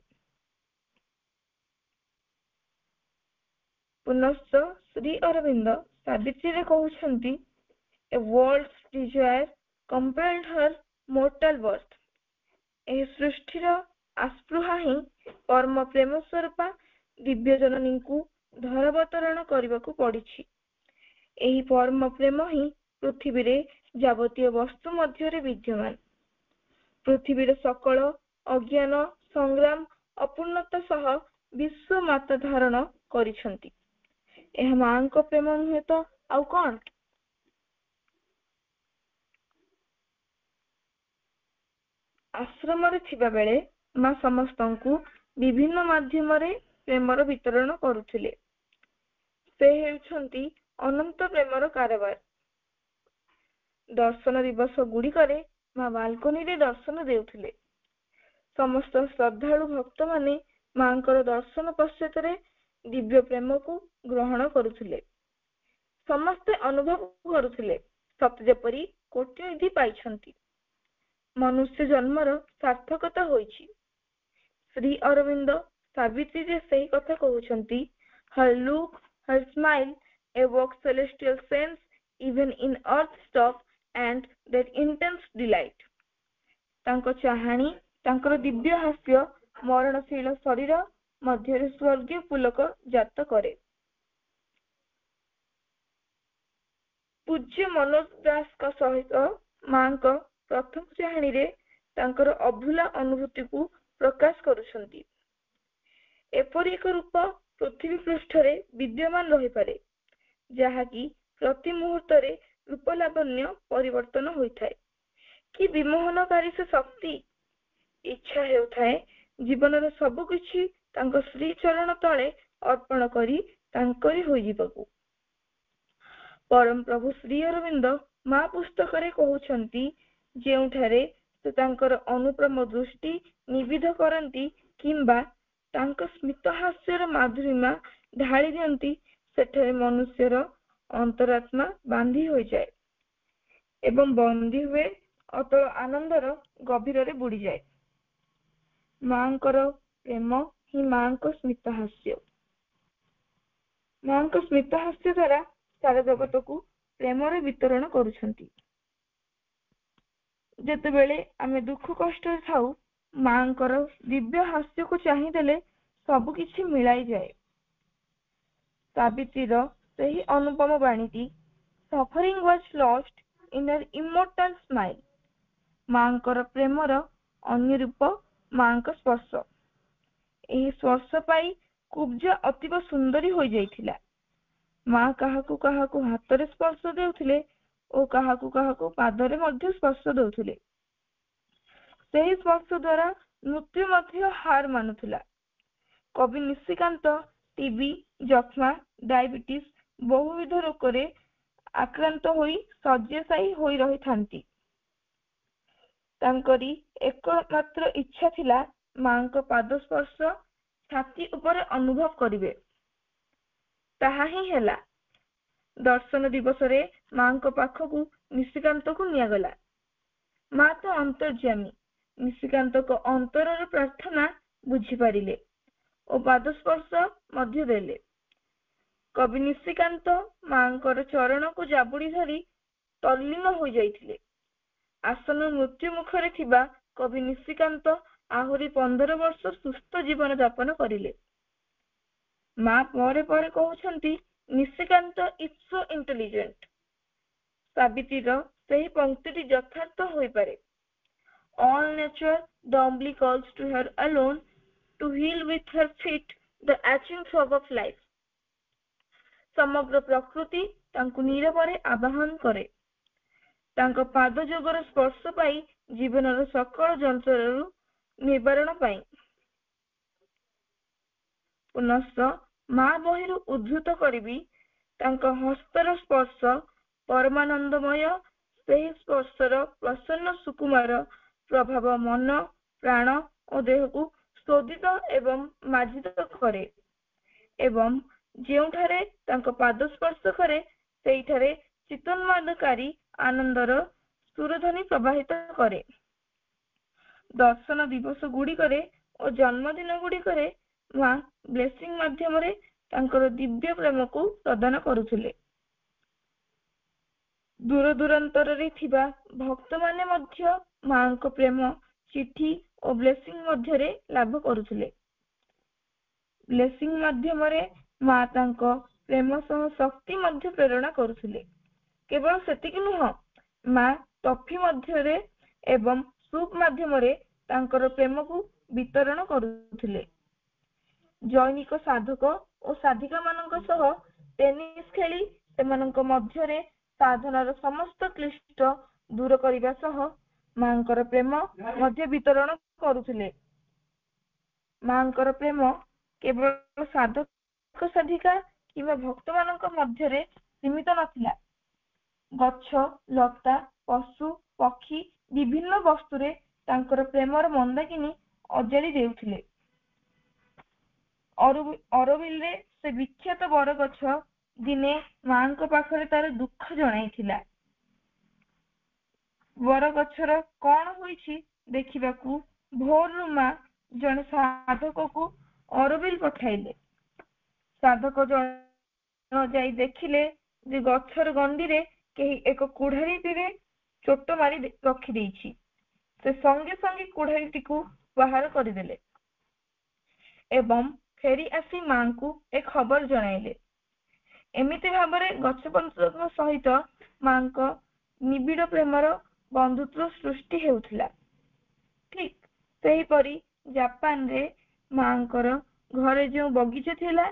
ପୁନଶ୍ଚ ଶ୍ରୀ ଅରବିନ୍ଦ ସାବିତ୍ରୀରେ କହୁଛନ୍ତି, A world's desire compelled her mortal birth. ଏହି ସୃଷ୍ଟିର ଆସ୍ପୃହା ହିଁ ପରମ ପ୍ରେମ ସ୍ୱରୂପା ଦିବ୍ୟ ଜନନୀଙ୍କୁ ଧରାବତରଣ କରିବାକୁ ପଡ଼ିଛି। ଏହି ପରମ ପ୍ରେମ ହିଁ ପୃଥିବୀରେ ଯାବତୀୟ ବସ୍ତୁ ମଧ୍ୟରେ ବିଦ୍ୟମାନ। ପୃଥିବୀର ସକଳ ଅଜ୍ଞାନ, ସଂଗ୍ରାମ, ଅପୂର୍ଣ୍ଣତା ସହ ବିଶ୍ୱ ମାତା ଧାରଣ କରିଛନ୍ତି। ଏହା ମାଙ୍କ ପ୍ରେମ ନୁହେଁ ତ ଆଉ କଣ? ଆଶ୍ରମରେ ଥିବା ବେଳେ ମା ସମସ୍ତଙ୍କୁ ବିଭିନ୍ନ ମାଧ୍ୟମରେ ପ୍ରେମର ବିତରଣ କରୁଥିଲେ। ସେ ହେଉଛନ୍ତି ଅନନ୍ତ ପ୍ରେମର କାରବାର। ଦର୍ଶନ ଦିବସ ଗୁଡିକରେ ମା ବାଲକୋନୀରେ ଦର୍ଶନ ଦେଉଥିଲେ। ସମସ୍ତ ଶ୍ରଦ୍ଧାଳୁ ଭକ୍ତମାନେ ମାଙ୍କର ଦର୍ଶନ ପଶ୍ଚାତରେ ଦିବ୍ୟ ପ୍ରେମକୁ ଗ୍ରହଣ କରୁଥିଲେ। ସମସ୍ତେ ଅନୁଭବ କରୁଥିଲେ ସତେ ଯେପରି କୋଟିନିଧି ପାଇଛନ୍ତି। ମନୁଷ୍ୟ ଜନ୍ମର ସାର୍ଥକତା ହୋଇଛି। ଶ୍ରୀ ଅରବିନ୍ଦ ସାବିତ୍ରୀରେ ସେହି କଥା କହୁଛନ୍ତି, Her look, her smile evoke celestial sense even in earth stuff and their intense delight. ତାଙ୍କ ଚାହାଣୀ, ତାଙ୍କର ଦିବ୍ୟ ହାସ୍ୟ ମରଣଶୀଳ ଶରୀର ମଧ୍ୟରେ ସ୍ୱର୍ଗୀୟ ପୁଲକ ଜାତ କରେ। ପୂଜ୍ୟ ମନୋଜ ଦାସଙ୍କ ସହିତ ମାଙ୍କ ପ୍ରଥମ ଚାହାଣୀରେ ତାଙ୍କର ଅଭୁଲା ଅନୁଭୂତିକୁ ପ୍ରକାଶ କରୁଛନ୍ତି। ଏପରି ଏକ ରୂପ ପୃଥିବୀ ପୃଷ୍ଠରେ ବିଦ୍ୟମାନ ରହିପାରେ, ଯାହାକି ପ୍ରତି ମୁହୂର୍ତ୍ତରେ ରୂପଲାବଣ୍ୟ ପରିବର୍ତ୍ତନ ହୋଇଥାଏ। କି ବିମୋହନକାରୀ ସେ ଶକ୍ତି! ଇଚ୍ଛା ହେଉଥାଏ ଜୀବନର ସବୁ କିଛି ତାଙ୍କ ଶ୍ରୀ ଚରଣ ତଳେ ଅର୍ପଣ କରି ତାଙ୍କରି ହୋଇଯିବାକୁ। ପରମ ପ୍ରଭୁ ଶ୍ରୀ ଅରବିନ୍ଦ ମା ପୁସ୍ତକରେ କହୁଛନ୍ତି, ଯେଉଁଠାରେ ସେ ତାଙ୍କର ଅନୁପମ ଦୃଷ୍ଟି ନିବିଧ କରନ୍ତି କିମ୍ବା ତାଙ୍କ ସ୍ମିତ ହାସ୍ୟର ମାଧୁରୀମା ଢାଳି ଦିଅନ୍ତି, ସେଠାରେ ମନୁଷ୍ୟର ଅନ୍ତରାତ୍ମା ବାନ୍ଧି ହୋଇଯାଏ ଏବଂ ବନ୍ଦୀ ହୁଏ ଅତଳ ଆନନ୍ଦର ଗଭୀରରେ ବୁଡ଼ିଯାଏ। ମାଙ୍କର ପ୍ରେମ ହିଁ ମାଙ୍କ ସ୍ମିତ ହାସ୍ୟ। ମାଙ୍କ ସ୍ମିତ ହାସ୍ୟ ଦ୍ୱାରା ସାରା ଜଗତକୁ ପ୍ରେମରେ ବିତରଣ କରୁଛନ୍ତି। ଯେତେବେଳେ ଆମେ ଦୁଃଖ କଷ୍ଟରେ ଥାଉ, ମାଙ୍କର ଦିବ୍ୟ ହାସ୍ୟକୁ ଚାହିଁଦେଲେ ସବୁ କିଛି ମିଳାଇଯାଏ। ସାବିତ୍ରୀର ସେହି ଅନୁପମ ବାଣୀଟି, Suffering was lost in her immortal smile. ମାଙ୍କର ପ୍ରେମର ଅନ୍ୟ ରୂପ ମାଙ୍କ ସ୍ପର୍ଶ। ଏହି ସ୍ପର୍ଶ ପାଇ କୁବ୍ଜା ଅତୀବ ସୁନ୍ଦରୀ ହୋଇଯାଇଥିଲା। ମା କାହାକୁ କାହାକୁ ହାତରେ ସ୍ପର୍ଶ ଦେଉଥିଲେ ଓ କାହାକୁ କାହାକୁ ପାଦରେ ମଧ୍ୟ ସ୍ପର୍ଶ ଦେଉଥିଲେ। ସେହି ସ୍ପର୍ଶ ଦ୍ୱାରା ମୃତ୍ୟୁ ମଧ୍ୟ ହାର ମାନୁଥିଲା। କବି ନିଶିକାନ୍ତ ଟିବି, ଯକ୍ଷ୍ମା, ଡାଇବେଟିସ୍ ବହୁବିଧ ରୋଗରେ ଆକ୍ରାନ୍ତ ହୋଇ ଶଯ୍ୟାଶାୟୀ ହୋଇ ରହିଥାନ୍ତି। ତାଙ୍କରି ଏକମାତ୍ର ଇଚ୍ଛା ଥିଲା ମାଙ୍କ ପାଦ ସ୍ପର୍ଶ ଛାତି ଉପରେ ଅନୁଭବ କରିବେ। ତାହା ହିଁ ହେଲା। ଦର୍ଶନ ଦିବସରେ ମାଙ୍କ ପାଖକୁ ନିଶିକାନ୍ତକୁ ନିଆଗଲା। ମା ତ ଅନ୍ତର୍ଯ୍ୟାମୀ। ନିଶିକାନ୍ତଙ୍କ ଅନ୍ତରର ପ୍ରାର୍ଥନା ବୁଝିପାରିଲେ ଓ ପାଦସ୍ପର୍ଶ ମଧ୍ୟ ଦେଲେ। କବି ନିଶିକାନ୍ତ ମାଙ୍କର ଚରଣକୁ ଜାବୁଡି ଧରି ତଲ୍ଲୀନ ହୋଇଯାଇଥିଲେ। ଆସନ୍ନ ମୃତ୍ୟୁ ମୁଖରେ ଥିବା କବି ନିଶିକାନ୍ତ ଆହୁରି 15 ବର୍ଷ ସୁସ୍ଥ ଜୀବନ ଯାପନ କରିଲେ। ମା ପରେ ପରେ କହୁଛନ୍ତି, ନିଶିକାନ୍ତ ଇଜ ସୋ ଇଣ୍ଟେଲିଜେଣ୍ଟ। ସାବିତ୍ରୀର ସେହି ପଂକ୍ତିଟି ଯଥାର୍ଥ ହୋଇପାରେ। All nature dumbly calls to her alone to heal with her feet the aching throb of life. ସମଗ୍ର ପ୍ରକୃତି ତାଙ୍କୁ ନୀରବରେ ଆବାହନ କରେ, ତାଙ୍କ ପାଦ ଯୋଗର ସ୍ପର୍ଶ ପାଇ ଜୀବନର ସକଳ ଯନ୍ତ୍ରରୁ ନିବାରଣ ପାଇଁ। ପୁନଶ୍ଚ ମା ବହିରୁ ଉଦ୍ଧୃତ କରିବି, ତାଙ୍କ ହସ୍ତର ସ୍ପର୍ଶ ପରମାନନ୍ଦମୟ, ସେହି ସ୍ପର୍ଶର ପ୍ରସନ୍ନ ସୁକୁମାର ପ୍ରଭାବ ମନ, ପ୍ରାଣ ଓ ଦେହକୁ ଶୋଧିତ ଏବଂ ମାର୍ଜିତ କରେ ଏବଂ ଯେଉଁଠାରେ ତାଙ୍କ ପାଦ ସ୍ପର୍ଶ କରେ ସେଇଠାରେ ଚିତ୍ତୋନ୍ମାଦକାରୀ ଆନନ୍ଦର ସୁରଧ୍ୱନି ପ୍ରବାହିତ କରେ। ଦର୍ଶନ ଦିବସ ଗୁଡିକରେ ଓ ଜନ୍ମଦିନ ଗୁଡିକରେ ମା ବ୍ଲେସିଂ ମାଧ୍ୟମରେ ତାଙ୍କର ଦିବ୍ୟ ପ୍ରେମକୁ ପ୍ରଦାନ କରୁଥିଲେ। ଦୂର ଦୂରାନ୍ତରରେ ଥିବା ଭକ୍ତମାନେ ମଧ୍ୟ ମାଙ୍କ ପ୍ରେମ ଚିଠି ଓ ବ୍ଲେସିଂ ମଧ୍ୟରେ ଲାଭ କରୁଥିଲେ। ବ୍ଲେସିଂ ମାଧ୍ୟମରେ ମା ତାଙ୍କ ପ୍ରେମ ସହ ଶକ୍ତି ମଧ୍ୟ ପ୍ରେରଣା କରୁଥିଲେ। କେବଳ ସେତିକି ନୁହଁ, ମା ଟଫି ମଧ୍ୟରେ ଏବଂ ସୁପ୍ ମାଧ୍ୟମରେ ତାଙ୍କର ପ୍ରେମକୁ ବିତରଣ କରୁଥିଲେ। ଜୈନିକ ସାଧକ ଓ ସାଧିକା ମାନଙ୍କ ସହ ଟେନିସ୍ ଖେଳି ସେମାନଙ୍କ ମଧ୍ୟରେ ସାଧନାର ସମସ୍ତ କ୍ଲିଷ୍ଟ ଦୂର କରିବା ସହ ମାଙ୍କର ପ୍ରେମ ମଧ୍ୟ ବିତରଣ କରୁଥିଲେ। ମାଙ୍କର ପ୍ରେମ କେବଳ ସାଧକ ସାଧିକା କିମ୍ବା ଭକ୍ତ ମାନଙ୍କ ମଧ୍ୟରେ ସୀମିତ ନଥିଲା। ଗଛ, ଲତା, ପଶୁ, ପକ୍ଷୀ ବିଭିନ୍ନ ବସ୍ତୁରେ ତାଙ୍କର ପ୍ରେମର ମନ୍ଦାକିନୀ ଅଜାଡ଼ି ଦେଉଥିଲେ। ଅରୋବିଲରେ ସେ ବିଖ୍ୟାତ ବରଗଛ ଦିନେ ମାଙ୍କ ପାଖରେ ତାର ଦୁଃଖ ଜଣାଇଥିଲା। ବରଗଛର କଣ ହୋଇଛି ଦେଖିବାକୁ ଭୋରରୁ ମା ଜଣେ ସାଧକକୁ ଅରୋବିଲ ପଠାଇଲେ। ସାଧକ ଜଣ ଯାଇ ଦେଖିଲେ ଯେ ଗଛର ଗଣ୍ଡିରେ କେହି ଏକ କୁଢାରୀଟିରେ ଚୋଟ ମାରି ରଖିଦେଇଛି। ସେ ସଙ୍ଗେ ସଙ୍ଗେ କୁଢାରୀଟିକୁ ବାହାର କରିଦେଲେ ଏବଂ ଫେରି ଆସି ମାଙ୍କୁ ଏ ଖବର ଜଣାଇଲେ। ଏମିତି ଭାବରେ ଗଛପତ୍ରଙ୍କ ସହିତ ମାଙ୍କ ନିବିଡ଼ ପ୍ରେମର ବନ୍ଧୁତ୍ୱ ସୃଷ୍ଟି ହେଉଥିଲା। ଠିକ ସେହିପରି ଜାପାନରେ ମାଙ୍କର ଘରେ ଯେଉଁ ବଗିଚା ଥିଲା,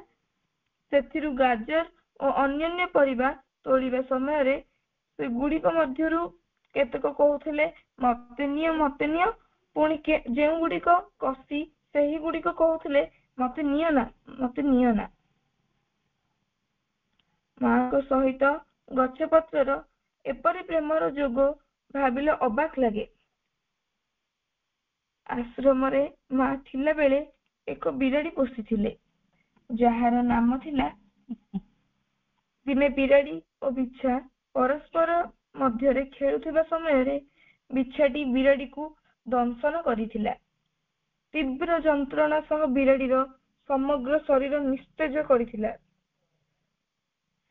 ସେଥିରୁ ଗାଜର ଓ ଅନ୍ୟାନ୍ୟ ପରିବା ତୋଳିବା ସମୟରେ ସେଗୁଡ଼ିକ ମଧ୍ୟରୁ କେତେକ କହୁଥିଲେ ମତେ ନିଅ, ପୁଣି ଯେଉଁ ଗୁଡ଼ିକ କଷି ସେହି ଗୁଡ଼ିକ କହୁଥିଲେ ମତେ ନିଅ ନା। ମାଙ୍କ ସହିତ ଗଛପତ୍ରର ଏପରି ପ୍ରେମର ଯୋଗ ଭାବିଲେ ଅବାକ ଲାଗେ। ଆଶ୍ରମରେ ମା ଥିଲା ବେଳେ ଏକ ବିରାଡ଼ି ପୋଷିଥିଲେ, ଯାହାର ନାମ ଥିଲା କିକି। ଦିନେ ବିରାଡ଼ି ଓ ବିଛା ପରସ୍ପର ମଧ୍ୟରେ ଖେଳୁଥିବା ସମୟରେ ବିଛାଟି ବିରାଡ଼ିକୁ ଦଂଶନ କରିଥିଲା। ତୀବ୍ର ଯନ୍ତ୍ରଣା ସହ ବିରାଡ଼ିର ସମଗ୍ର ଶରୀର ନିସ୍ତେଜ କରିଥିଲା।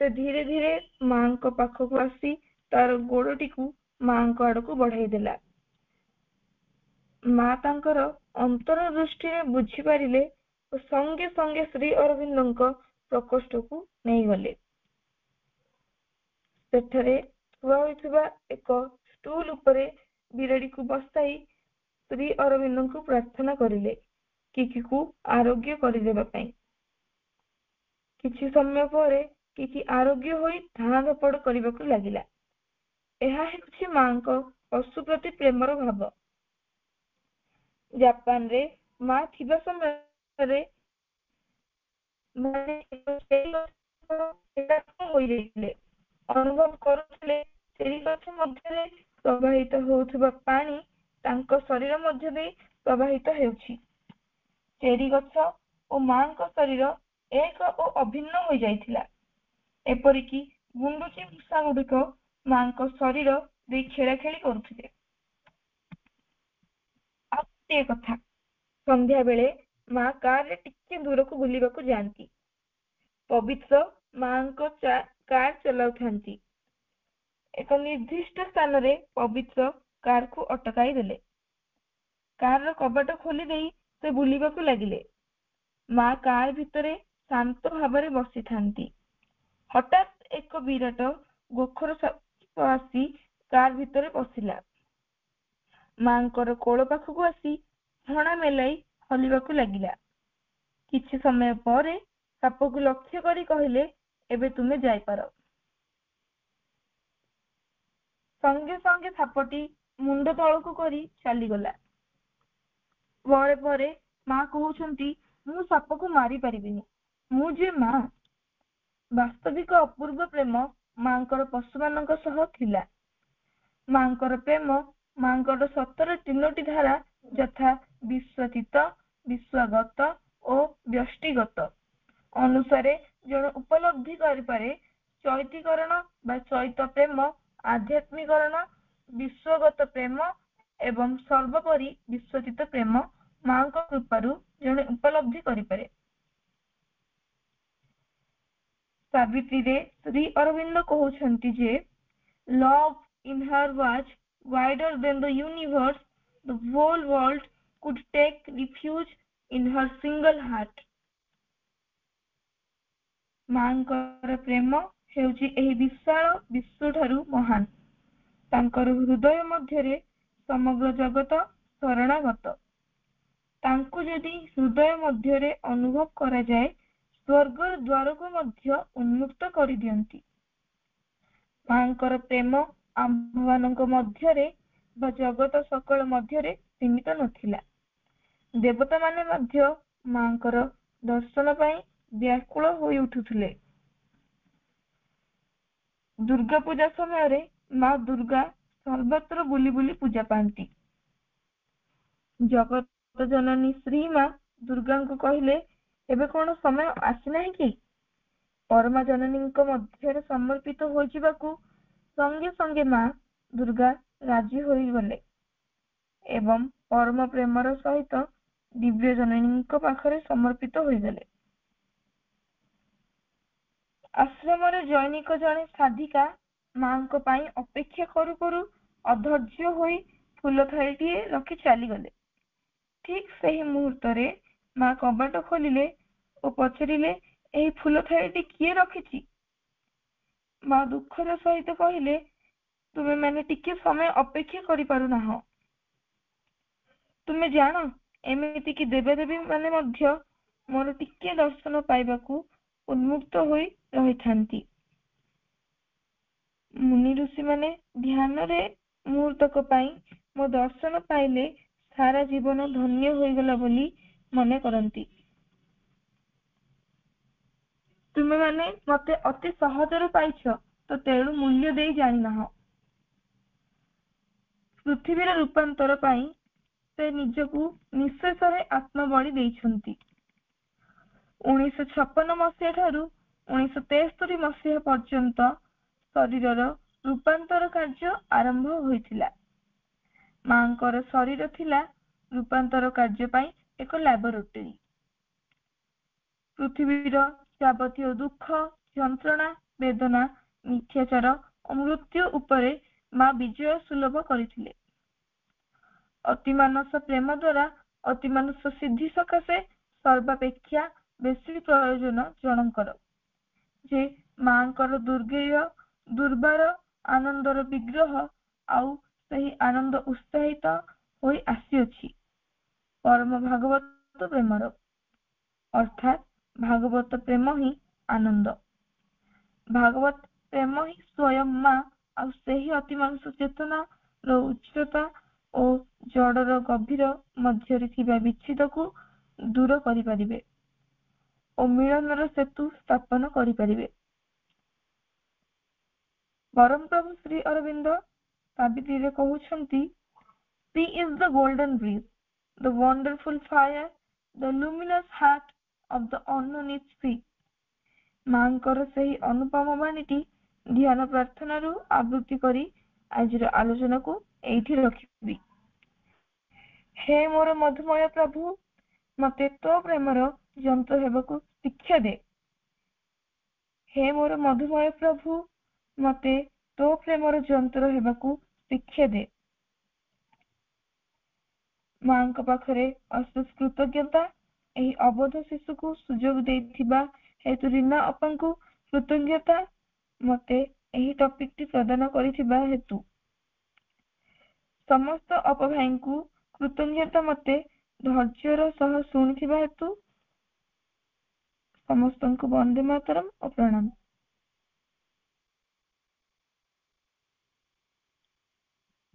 ସେ ଧୀରେ ଧୀରେ ମାଙ୍କ ପାଖକୁ ଆସି ତାର ଗୋଡ଼ଟିକୁ ମାଙ୍କ ଆଡ଼କୁ ବଢାଇ ଦେଲା। ମା ତାଙ୍କର ଅନ୍ତର ଦୃଷ୍ଟିରେ ବୁଝିପାରିଲେ ଓ ସଙ୍ଗେ ସଙ୍ଗେ ଶ୍ରୀ ଅରବିନ୍ଦଙ୍କ ପ୍ରକୋଷ୍ଠକୁ ନେଇଗଲେ। ସେଠାରେ ଥୁଆ ହୋଇଥିବା ଏକ ଷ୍ଟୁଲ ଉପରେ ବିରାଡ଼ିକୁ ବସାଇ ଶ୍ରୀ ଅରବିନ୍ଦଙ୍କୁ ପ୍ରାର୍ଥନା କରିଲେ କିକିକୁ ଆରୋଗ୍ୟ କରିଦେବା ପାଇଁ। କିଛି ସମୟ ପରେ କିକି ଆରୋଗ୍ୟ ହୋଇ ଧାଁ ଧପଡ଼ କରିବାକୁ ଲାଗିଲା। ଏହା ହେଉଛି ମାଙ୍କ ପଶୁ ପ୍ରତି ପ୍ରେମର ଭାବ। ଜାପାନରେ ମା ଥିବା ସମୟରେ ହୋଇଯାଇଥିଲେ। ଅନୁଭବ କରୁଥିଲେ ଚେରି ଗଛ ମଧ୍ୟରେ ପ୍ରବାହିତ ହେଉଥିବା ପାଣି ତାଙ୍କ ଶରୀର ମଧ୍ୟ ଦେଇ ପ୍ରବାହିତ ହେଉଛି। ଚେରି ଗଛ ଓ ମାଙ୍କ ଶରୀର ଏକ ଓ ଅଭିନ୍ନ ହୋଇଯାଇଥିଲା। ଏପରିକି ଗୁଣ୍ଡୁଚି ମୂଷା ଗୁଡ଼ିକ ମାଙ୍କ ଶରୀର ଦେଇ ଖେଳାଖେଳି କରୁଥିଲେ। ଆଉ ଗୋଟିଏ କଥା, ସନ୍ଧ୍ୟା ବେଳେ ମା କାରରେ ଟିକେ ଦୂରକୁ ବୁଲିବାକୁ ଯାଆନ୍ତି। ପବିତ୍ର ମାଙ୍କ କାର ଚଲାଉଥାନ୍ତି। ଏକ ନିର୍ଦ୍ଦିଷ୍ଟ ସ୍ଥାନରେ ପବିତ୍ର କାରକୁ ଅଟକାଇ ଦେଲେ। କାରର କବାଟ ଖୋଲି ଦେଇ ସେ ବୁଲିବାକୁ ଲାଗିଲେ। ମା କାର ଭିତରେ ଶାନ୍ତ ଭାବରେ ବସିଥାନ୍ତି। ହଠାତ୍ ଏକ ବିରାଟ ଗୋଖର ସାପ ଆସି କାର ଭିତରେ ପଶିଲା। ମାଙ୍କର କୋଳ ପାଖକୁ ଆସି ହଣା ମେଲାଇ ହଲିବାକୁ ଲାଗିଲା। କିଛି ସମୟ ପରେ ସାପକୁ ଲକ୍ଷ୍ୟ କରି କହିଲେ, ଏବେ ତୁମେ ଯାଇପାର। ସଙ୍ଗେ ସଙ୍ଗେ ସାପଟି ମୁଣ୍ଡ ତଳକୁ କରି ଚାଲିଗଲା। ପରେ ପରେ ମା କହୁଛନ୍ତି, ମୁଁ ସାପକୁ ମାରି ପାରିବିନି, ମୁଁ ଯେ ମା। ବାସ୍ତବିକ ଅପୂର୍ବ ପ୍ରେମ ମାଙ୍କର ପଶୁମାନଙ୍କ ସହ ଥିଲା। ମାଙ୍କର ପ୍ରେମ ମାଙ୍କର ସତର ତିନୋଟି ଧାରା ଯଥା ବିଶ୍ୱାତୀତ, ବିଶ୍ୱାଗତ ଓ ବ୍ୟଷ୍ଟିଗତ ଅନୁସାରେ ଜଣେ ଉପଲବ୍ଧି କରିପାରେ। ଚୈତୀକରଣ ବା ଚୈତ ପ୍ରେମ, ଆଧ୍ୟାତ୍ମିକରଣ, ବିଶ୍ୱାଗତ ପ୍ରେମ ଏବଂ ସର୍ବୋପରି ବିଶ୍ୱାତୀତ ପ୍ରେମ ମାଙ୍କ କୃପାରୁ ଜଣେ ଉପଲବ୍ଧି କରିପାରେ। ସାବିତ୍ରୀରେ ଶ୍ରୀ ଅରବିନ୍ଦ କହୁଛନ୍ତି ଯେ love in her was wider than the universe, the whole world could take refuge in her single heart. ମାଙ୍କର ପ୍ରେମ ହେଉଛି ଏହି ବିଶାଳ ବିଶ୍ୱଠାରୁ ମହାନ। ତାଙ୍କର ହୃଦୟ ମଧ୍ୟରେ ସମଗ୍ର ଜଗତ ଶରଣାଗତ। ତାଙ୍କୁ ଯଦି ହୃଦୟ ମଧ୍ୟରେ ଅନୁଭବ କରାଯାଏ, ସ୍ୱର୍ଗର ଦ୍ୱାରକୁ ମଧ୍ୟ ଉନ୍ମୁକ୍ତ କରିଦିଅନ୍ତି। ମାଙ୍କର ପ୍ରେମ ଆମ୍ଭମାନଙ୍କ ମଧ୍ୟରେ ବା ଜଗତ ସକଳ ମଧ୍ୟରେ ସୀମିତ ନଥିଲା। ଦେବତାମାନେ ମଧ୍ୟ ମାଙ୍କର ଦର୍ଶନ ପାଇଁ ବ୍ୟାକୁଳ ହୋଇ ଉଠୁଥିଲେ। ଦୁର୍ଗା ପୂଜା ସମୟରେ ମା ଦୁର୍ଗା ସର୍ବତ୍ର ବୁଲି ବୁଲି ପୂଜା ପାଆନ୍ତି। ଜଗତ ଜନନୀ ଶ୍ରୀ ମା ଦୁର୍ଗାଙ୍କୁ କହିଲେ, ଏବେ କଣ ସମୟ ଆସିନାହିଁ କି? ପରମା ଜନନୀଙ୍କ ମଧ୍ୟରେ ସମର୍ପିତ ହୋଇଯିବାକୁ ସଙ୍ଗେ ସଙ୍ଗେ ମା ଦୁର୍ଗା ରାଜି ହୋଇଗଲେ ଏବଂ ପରମ ପ୍ରେମର ସହିତ ଦିବ୍ୟ ଜନନୀଙ୍କ ପାଖରେ ସମର୍ପିତ ହୋଇଗଲେ। ଆଶ୍ରମରେ ଜୈନିକ ଜଣେ ସାଧିକା ମାଙ୍କ ପାଇଁ ଅପେକ୍ଷା କରୁ କରୁ ଅଧୈର୍ଯ୍ୟ ହୋଇ ଫୁଲ ଥାଳିଟିଏ ରଖି ଚାଲିଗଲେ। ଠିକ୍ ସେହି ମୁହୂର୍ତ୍ତରେ ମା କବାଟ ଖୋଲିଲେ ଓ ପଚାରିଲେ, ଏହି ଫୁଲ ଥାଳିଟି କିଏ ରଖିଛି? ମା ଦୁଃଖର ସହିତ କହିଲେ, ତୁମେମାନେ ଟିକେ ସମୟ ଅପେକ୍ଷା କରିପାରୁନାହ। ତୁମେ ଜାଣ, ଏମିତିକି ଦେବଦେବୀ ମାନେ ମଧ୍ୟ ମୋର ଟିକେ ଦର୍ଶନ ପାଇବାକୁ ଉନ୍ମୁକ୍ତ ହୋଇ ରହିଥାନ୍ତି। ମୁନି ଋଷିମାନେ ଧ୍ୟାନରେ ମୁହୂର୍ତ୍ତକ ପାଇଁ ମୋ ଦର୍ଶନ ପାଇଲେ ସାରା ଜୀବନ ଧନ୍ୟ ହୋଇଗଲା ବୋଲି ମନେ କରନ୍ତି। ତୁମେମାନେ ମତେ ଅତି ସହଜରେ ପାଇଛ, ତ ତେଣୁ ମୂଲ୍ୟ ଦେଇ ଜାଣିନାହ। ପୃଥିବୀର ରୂପାନ୍ତର ପାଇଁ ସେ ନିଜକୁ ନିଃଶେଷରେ ଆତ୍ମବଳି ଦେଇଛନ୍ତି। 1956 ମସିହା ଠାରୁ 1963 ମସିହା ପର୍ଯ୍ୟନ୍ତ ଶରୀରର ରୂପାନ୍ତର କାର୍ଯ୍ୟ ଆରମ୍ଭ ହୋଇଥିଲା। ମାଙ୍କର ଶରୀର ଥିଲା ରୂପାନ୍ତର କାର୍ଯ୍ୟ ପାଇଁ ଏକ ଲାବୋରେଟୋରୀ। ପୃଥିବୀର ଯାବତୀୟ ଦୁଃଖ, ଯନ୍ତ୍ରଣା, ବେଦନା, ମିଥ୍ୟାଚାର ଓ ମୃତ୍ୟୁ ଉପରେ ମା ବିଜୟ ସୁଲଭ କରିଥିଲେ। ଅତିମାନସ ପ୍ରେମ ଦ୍ୱାରା ଅତିମାନସ ସିଦ୍ଧି ସକାଶେ ସର୍ବାପେକ୍ଷା ବେଶୀ ପ୍ରୟୋଜନ ଜଣଙ୍କର, ଯେ ମାଙ୍କର ଦୁର୍ବାର ଆନନ୍ଦର ବିଗ୍ରହ, ଆଉ ସେହି ଆନନ୍ଦ ଉତ୍ସାହିତ ହୋଇ ଆସିଅଛି ପରମ ଭାଗବତ ପ୍ରେମର, ଅର୍ଥାତ୍ ଭାଗବତ ପ୍ରେମ ହିଁ ଆନନ୍ଦ। ଭାଗବତ ପ୍ରେମ ହିଁ ସ୍ୱୟଂ ମା, ଆଉ ସେହି ଅତିମାନସ ଚେତନାର ଉଚ୍ଚତା ଓ ଜଡ଼ର ଗଭୀର ମଧ୍ୟରେ ଥିବା ବିଚ୍ଛେଦକୁ ଦୂର କରିପାରିବେ ଓ ମିଳନର ସେତୁ ସ୍ଥାପନ କରିପାରିବେ। ପରମ ପ୍ରଭୁ ଶ୍ରୀ ଅରବିନ୍ଦ ସାବିତ୍ରୀରେ କହୁଛନ୍ତି, She is the golden breeze, the wonderful fire, the luminous heart of the unknown sea. ମାଙ୍କର ସେହି ଅନୁପମ ବାଣୀଟି ଧ୍ୟାନ ପ୍ରାର୍ଥନାରୁ ଆବୃତ୍ତି କରି ଆଜିର ଆଲୋଚନାକୁ ଏଇଠି ରଖିବି। ହେ ମୋର ମଧୁମୟ ପ୍ରଭୁ, ମତେ ତୋ ପ୍ରେମର ଯନ୍ତ୍ର ହେବାକୁ ଶିକ୍ଷା ଦେ। ହେ ମୋର ମଧୁମୟ ପ୍ରଭୁ, ମତେ ତୋ ପ୍ରେମର ଯନ୍ତ୍ର ହେବାକୁ ଶିକ୍ଷା ଦେ। ମାଙ୍କ ପାଖରେ ଅଶେଷ କୃତଜ୍ଞତା। ଏହି ଅବୋଧ ଶିଶୁକୁ ସୁଯୋଗ ଦେଇଥିବା ହେତୁ ରୀନା ଅପାଙ୍କୁ କୃତଜ୍ଞତା। ମତେ ଏହି ଟପିକଟି ପ୍ରଦାନ କରିଥିବା ହେତୁ ସମସ୍ତ ଅପଭାଇଙ୍କୁ କୃତଜ୍ଞତା। ମତେ ଧୈର୍ଯ୍ୟର ସହ ଶୁଣିଥିବା ହେତୁ ସମସ୍ତଙ୍କୁ ବନ୍ଦେ ମାତରମ୍ ଓ ପ୍ରଣାମ।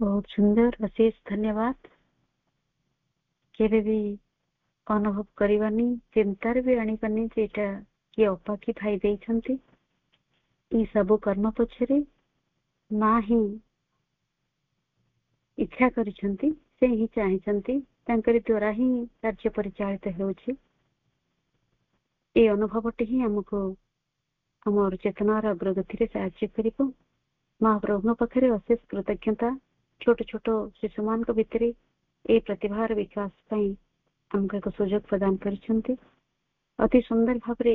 ବହୁତ ସୁନ୍ଦର, ଅଶେଷ ଧନ୍ୟବାଦ। କେବେ ବି ଅନୁଭବ କରିବାନି, ଚିନ୍ତାରେ ବି ଆଣିବାନି ଯେ ଏଇଟା କିଏ ଅପା କି ଭାଇ ଦେଇଛନ୍ତି। ଏଇ ସବୁ କର୍ମ ପଛରେ ମା ହିଁ ଇଚ୍ଛା କରିଛନ୍ତି, ସେ ହିଁ ଚାହିଁଛନ୍ତି, ତାଙ୍କରି ଦ୍ୱାରା ହିଁ କାର୍ଯ୍ୟ ପରିଚାଳିତ ହେଉଛି। ଏଇ ଅନୁଭବଟି ହିଁ ଆମକୁ ଆମର ଚେତନାର ଅଗ୍ରଗତିରେ ସାହାଯ୍ୟ କରିବ। ମହାପ୍ରଭୁଙ୍କ ପାଖରେ ଅଶେଷ କୃତଜ୍ଞତା। ଛୋଟ ଛୋଟ ଶିଶୁମାନଙ୍କ ଭିତରେ ଏଇ ପ୍ରତିଭାର ବିକାଶ ପାଇଁ ଆମକୁ ଏକ ସୁଯୋଗ ପ୍ରଦାନ କରିଛନ୍ତି। ଅତି ସୁନ୍ଦର ଭାବରେ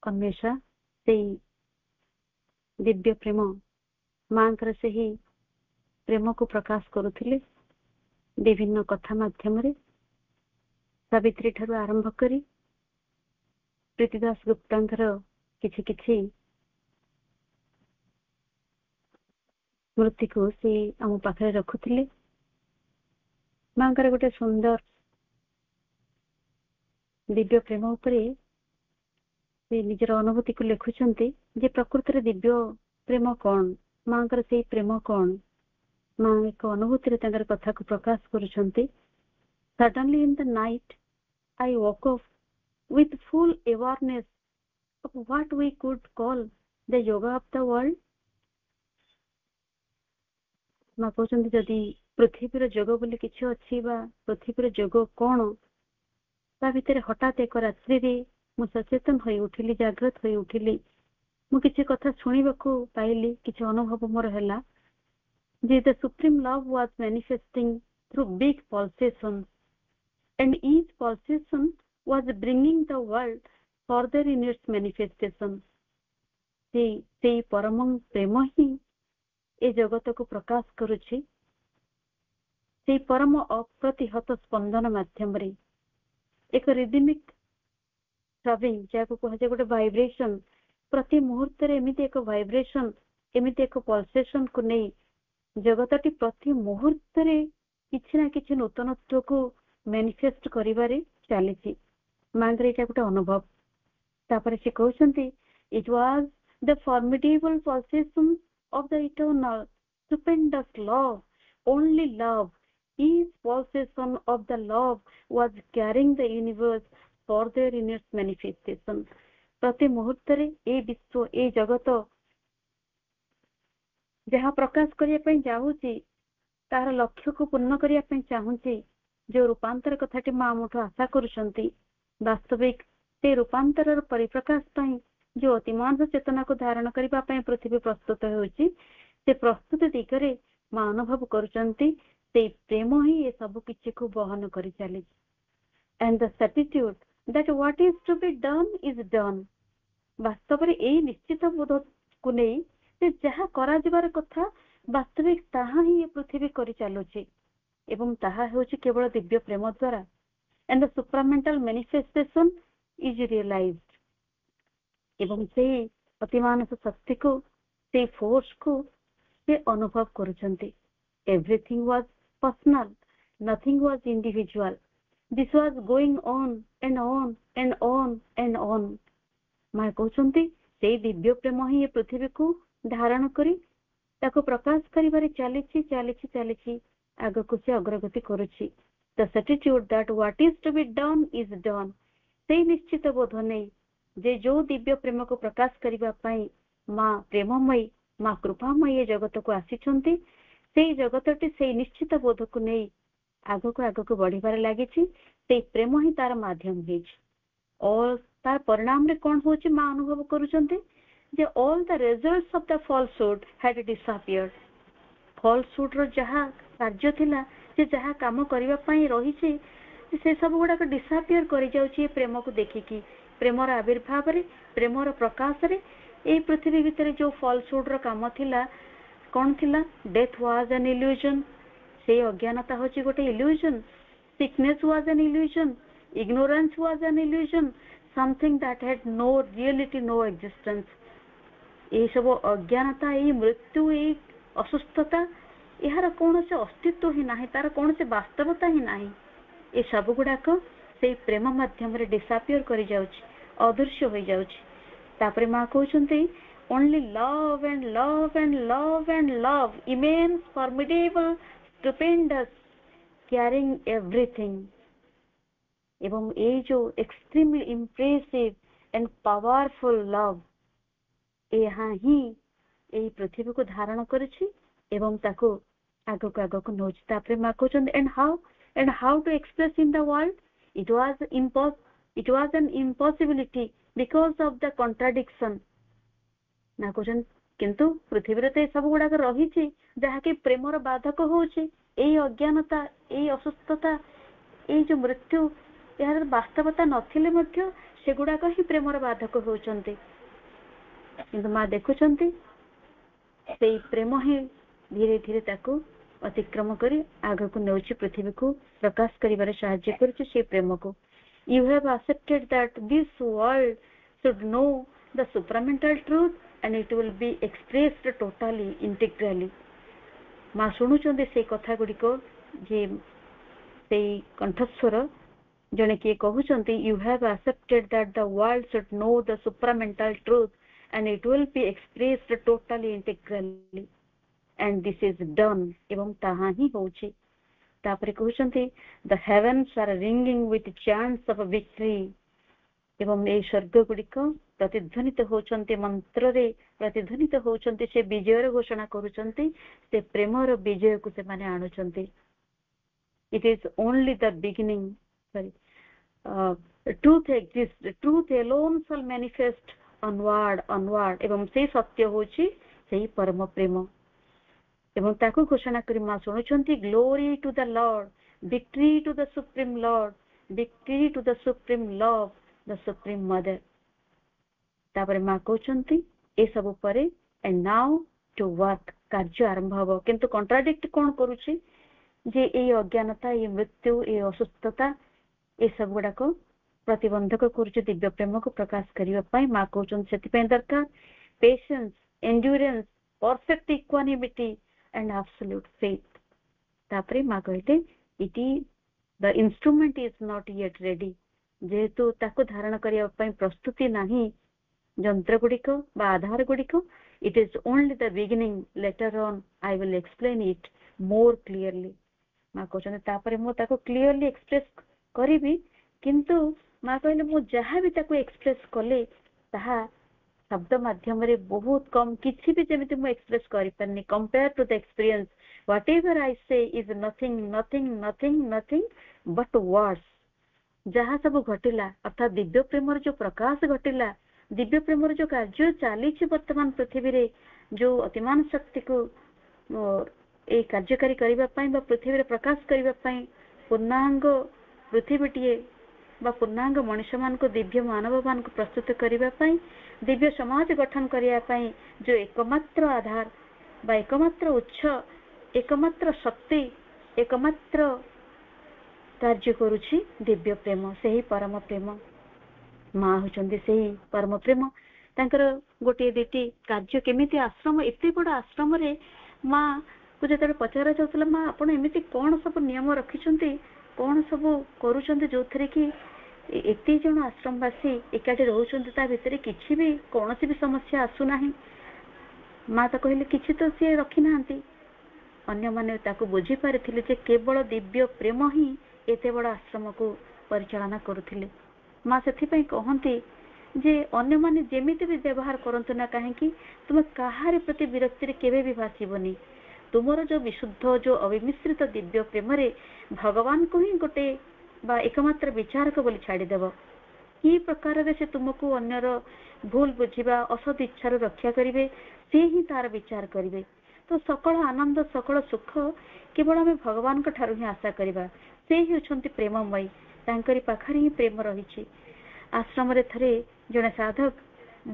ଅନ୍ୱେଷା ସେଇ ଦିବ୍ୟ ପ୍ରେମ, ମାଙ୍କର ସେହି ପ୍ରେମକୁ ପ୍ରକାଶ କରୁଥିଲେ ବିଭିନ୍ନ କଥା ମାଧ୍ୟମରେ। ସାବିତ୍ରୀ ଠାରୁ ଆରମ୍ଭ କରି ପ୍ରୀତି ଦାସ ଗୁପ୍ତାଙ୍କର କିଛି କିଛି ସ୍ମୃତିକୁ ସେ ଆମ ପାଖରେ ରଖୁଥିଲେ। ମାଙ୍କର ଗୋଟେ ସୁନ୍ଦର ଦିବ୍ୟ ପ୍ରେମ ଉପରେ ସେ ନିଜର ଅନୁଭୂତିକୁ ଲେଖୁଛନ୍ତି ଯେ ପ୍ରକୃତରେ ଦିବ୍ୟ ପ୍ରେମ କଣ, ମାଙ୍କର ସେଇ ପ୍ରେମ କଣ। ମା ଏକ ଅନୁଭୂତିରେ ତାଙ୍କର କଥାକୁ ପ୍ରକାଶ କରୁଛନ୍ତି। Suddenly in the night I woke up with full awareness of what we could call the yoga of the world. ମା କହୁଛନ୍ତି ଯଦି ପୃଥିବୀର ଯୋଗ ବୋଲି କିଛି ଅଛି ବା ପୃଥିବୀର ଯୋଗ କଣ, ତା ଭିତରେ ହଠାତ୍ ଏକ ରାତ୍ରିରେ ମୁଁ ସଚେତନ ହୋଇ ଉଠିଲି, ଜାଗ୍ରତ ହୋଇ ଉଠିଲି। ମୁଁ କିଛି କଥା ଶୁଣିବାକୁ ପାଇଲି, କିଛି ଅନୁଭବ ମୋର ହେଲା ଯେ the supreme love was manifesting through big pulsations and each pulsation was bringing the world further in its manifestation. ସେଇ ପରମ ପ୍ରେମ ହିଁ ଏ ଜଗତକୁ ପ୍ରକାଶ କରୁଛି। ସେଇ ପରମ ଅପ୍ରତିହତ ସ୍ପନ୍ଦନ ମାଧ୍ୟମରେ ଏକ ରିଦିମିକ ଥ୍ରବିଂ, ଯାହାକୁ କୁହାଯାଏ ଗୋଟେ ଭାଇବ୍ରେସନ, ପ୍ରତି ମୁହୂର୍ତ୍ତରେ ଏମିତି ଏକ ଭାଇବ୍ରେସନ, ଏମିତି ଏକ ପଲସେସନକୁ ନେଇ ଜଗତଟି ପ୍ରତି ମୁହୂର୍ତ୍ତରେ କିଛି ନା କିଛି ନୂତନତ୍ୱକୁ ମ୍ୟାନିଫେଷ୍ଟ କରିବାରେ ଚାଲିଛି। ମାଙ୍କର ଏଇଟା ଗୋଟେ ଅନୁଭବ। ତାପରେ ସେ କହୁଛନ୍ତି it was the formidable pulsation of the eternal stupendous love, only love. Each pulsation of the love was carrying the universe further in its manifestation. प्रति मुहूर्त्तरे ए विश्व ए जगत जहाँ प्रकाश करिया पई जाउची, तार लक्ष्य को पूर्ण करिया पई चाहूची, जो रूपांतर कथाटी मा मुठो आशा करूछंती, वास्तविक से रूपांतर परिप्रकाश पई जो अतिमान चेतना को धारण करिबा पई पृथ्वी प्रस्तुत होउची, से प्रस्तुत दिगरे मा अनुभव करूछंती। से प्रेम ही ये सब किछि को बहन करि चली। And the certitude that what is to be done is done. वास्तव रे ए निश्चित बोध को नै से जहा करा जिबार कथा वास्तविक ताहा ही ये पृथ्वी करि चालुची एवं ताहा होउची केवल दिव्य प्रेम द्वारा। And the supramental manifestation is realised. एवं से अतिमानस शक्ति को, से फोर्स को से अनुभव करूछंती। Everything was personal, nothing was individual. This was going on and on and on and on. मा कहउछंती से दिव्य प्रेम ही ये पृथ्वी को धारण करी ताको प्रकाश करिबारे चालिछि चालिछि चालिछि आगको से अग्रगति करूछि। The certitude that what is to be done is done. से निश्चित बोध नै जे जो दिव्य प्रेम को प्रकाश करिबा पई मा प्रेममयी, मा कृपामयी ये जगत को आसीछंती, से जगतटी से निश्चित बोध को नै आगको बढ़िबारे लागिछि। से प्रेम ही तार माध्यम हेछि और तार परिणाम रे कोन होछि मा अनुभव करूछंती जे all the results of the falsehood had disappeared. Falsehood रो जहा कार्य थिला, से जहा काम करिबा पई रहिछि, से सब गुड़ाक डिसअपियर कर जाउछि प्रेम को देखिकी प्रेमर आविर्भाव रे प्रेमर प्रकाश रे ए पृथ्वी भितर जो फॉल्सहुड रो काम थिला कौन थिला डेथ वाज एन इल्यूजन से अज्ञानता होछि गोटे illusion sickness was an illusion ignorance was an illusion something that had no reality no existence ए सब अज्ञानता ए मृत्यु ए असुस्थता यार कौन से अस्तित्व ही नाही तार कौन से वास्तवता ही नाही ए सब गुड़ाक से प्रेम माध्यम रे डिसअपियर करि जाउछि अदृश्य होई जाउछि तापरे मां कहउछन्ती only love and love and love and love immense formidable stupendous carrying everything एवं ए जो extremely impressive and powerful love यहाँ ही ए पृथ्वी को धारण करिछि एवं ताको आगो आगो नोच तापरे मा कहउछन and how to express in the world it was an impossibility because of the contradiction ना कहउछन किंतु पृथ्वी रे ते सब गुडा रही छि जहा कि प्रेमर बाधक होछि ए अज्ञानता ए असुस्थता ए जो मृत्यु यार वास्तवता नथिले मध्य से गुडा ही प्रेमर बाधक होचंती किंतु मां देखुचंती से प्रेम ही धीरे धीरे ताको अतिक्रम करी आगे को नेउछि पृथ्वी को प्रकाश करिबारे सहाय्य करछि से प्रेम को you have accepted that this world should know the supramental truth and it will be expressed totally integrally मां सुनुचंदे से कथा गुडी को जे से कंठस्वर जने के कहउचंती you have accepted that the world should know the supramental truth and it will be expressed totally integrally and this is done एवं ताहा ही होछि तापरे कहउचंती the heavens are ringing with chants of victory एवं ए स्वर्ग गुडी को प्रतिध्वनित होचंती मंत्र रे प्रतिध्वनित होचंती से विजय घोषणा करूचंती से प्रेमर विजय को से माने आणुचंती it is only the beginning truth exists truth alone shall manifest onward एवं से सत्य होची सेही परम प्रेम एवं ताको घोषणा करी मा सुनुचंती glory to the lord victory to the supreme lord victory to the supreme love the supreme mother तापरे मां कहउचंती ए सब परे एंड नाउ टू वर्क कार्य आरंभ हबो किंतु कॉन्ट्राडिक्ट कोन करूची जे ए अज्ञानता ए मृत्यु ए असुस्थता ए सब गुडा को प्रतिबंधक करूची दिव्य प्रेम को प्रकाश करिवा पई मां कहउचन सेति पय दरकार patience endurance perfect equanimity and absolute faith तापरे मां कहते इटी the instrument is not yet ready जेहेतु ताको धारण करिया पई प्रस्तुति नाही जंत्र गुडिक बा आधार गुडिक it is only the beginning later on I will explain it more clearly मा कहछन तापरे मो ताको क्लियरली एक्सप्रेस करिबी किंतु मा कहले मो जहा भी ताको एक्सप्रेस कले ताहा शब्द माध्यम रे बहुत कम किछि भी जेमिति मो एक्सप्रेस करि परनी compare to the experience whatever I say is nothing but words जहा सब घटिला अर्थात दिव्य प्रेमर जो प्रकाश घटिला दिव्य प्रेमर जो कार्य चाली वर्तमान पृथ्वी रे जो अतिमान शक्ति को ए कार्यकारी करिबा पई बा पृथ्वी रे प्रकाश करिबा पई पूर्णांग पृथ्वीटीए बा पूर्णांग मनुष्य मान को दिव्य मानव मान को प्रस्तुत करिबा पई दिव्य समाज गठन करिया पई जो एकमात्र आधार बा एकमात्र उच्च एकमात्र शक्ति एकमात्र कार्य करूछि दिव्य प्रेम सेही परम प्रेम मां होचंदी सेही परम प्रेम तांकर गोटे देटी कार्य केमिति आश्रम एते बड़ आश्रम रे मां को जेतरे पचारा जाउतला मां आपण एमिति कोन सब नियम रखिचंती कोन सब करूचंती जोथरे कि एते जण आश्रमवासी एकाटे रहउचंती ता भितरे किछि भी कोनोसी भी समस्या आसु नाही मां त कहले किछि तो से रखि नांती अन्य माने ताको बुझी पारिथिले जे केवल दिव्य प्रेम ही एते बड़ आश्रम को परिचालना करूथिले मां सेथि पई कहंती जे अन्य माने जेमिति भी व्यवहार करंतु ना काहे कि तुम काहारे प्रति विरक्ति रे केबे भी भासीबनी तुमरो जो विशुद्ध जो अविमिश्रित दिव्य प्रेम रे भगवान को ही गोटे बा एकमात्र विचारक बोली छाड़ी देबो की प्रकार रे से तुमको अन्यर भूल बुझिबा असद इच्छा रो रक्षा करिवे से ही तार विचार करिवे तो सकल आनंद सकल सुख केवल हमें भगवान को ठारू ही आशा करिबा से ही होछंती प्रेममयी तांकरी पाखरे ही प्रेम रही। आश्रम रे थरे जने साधक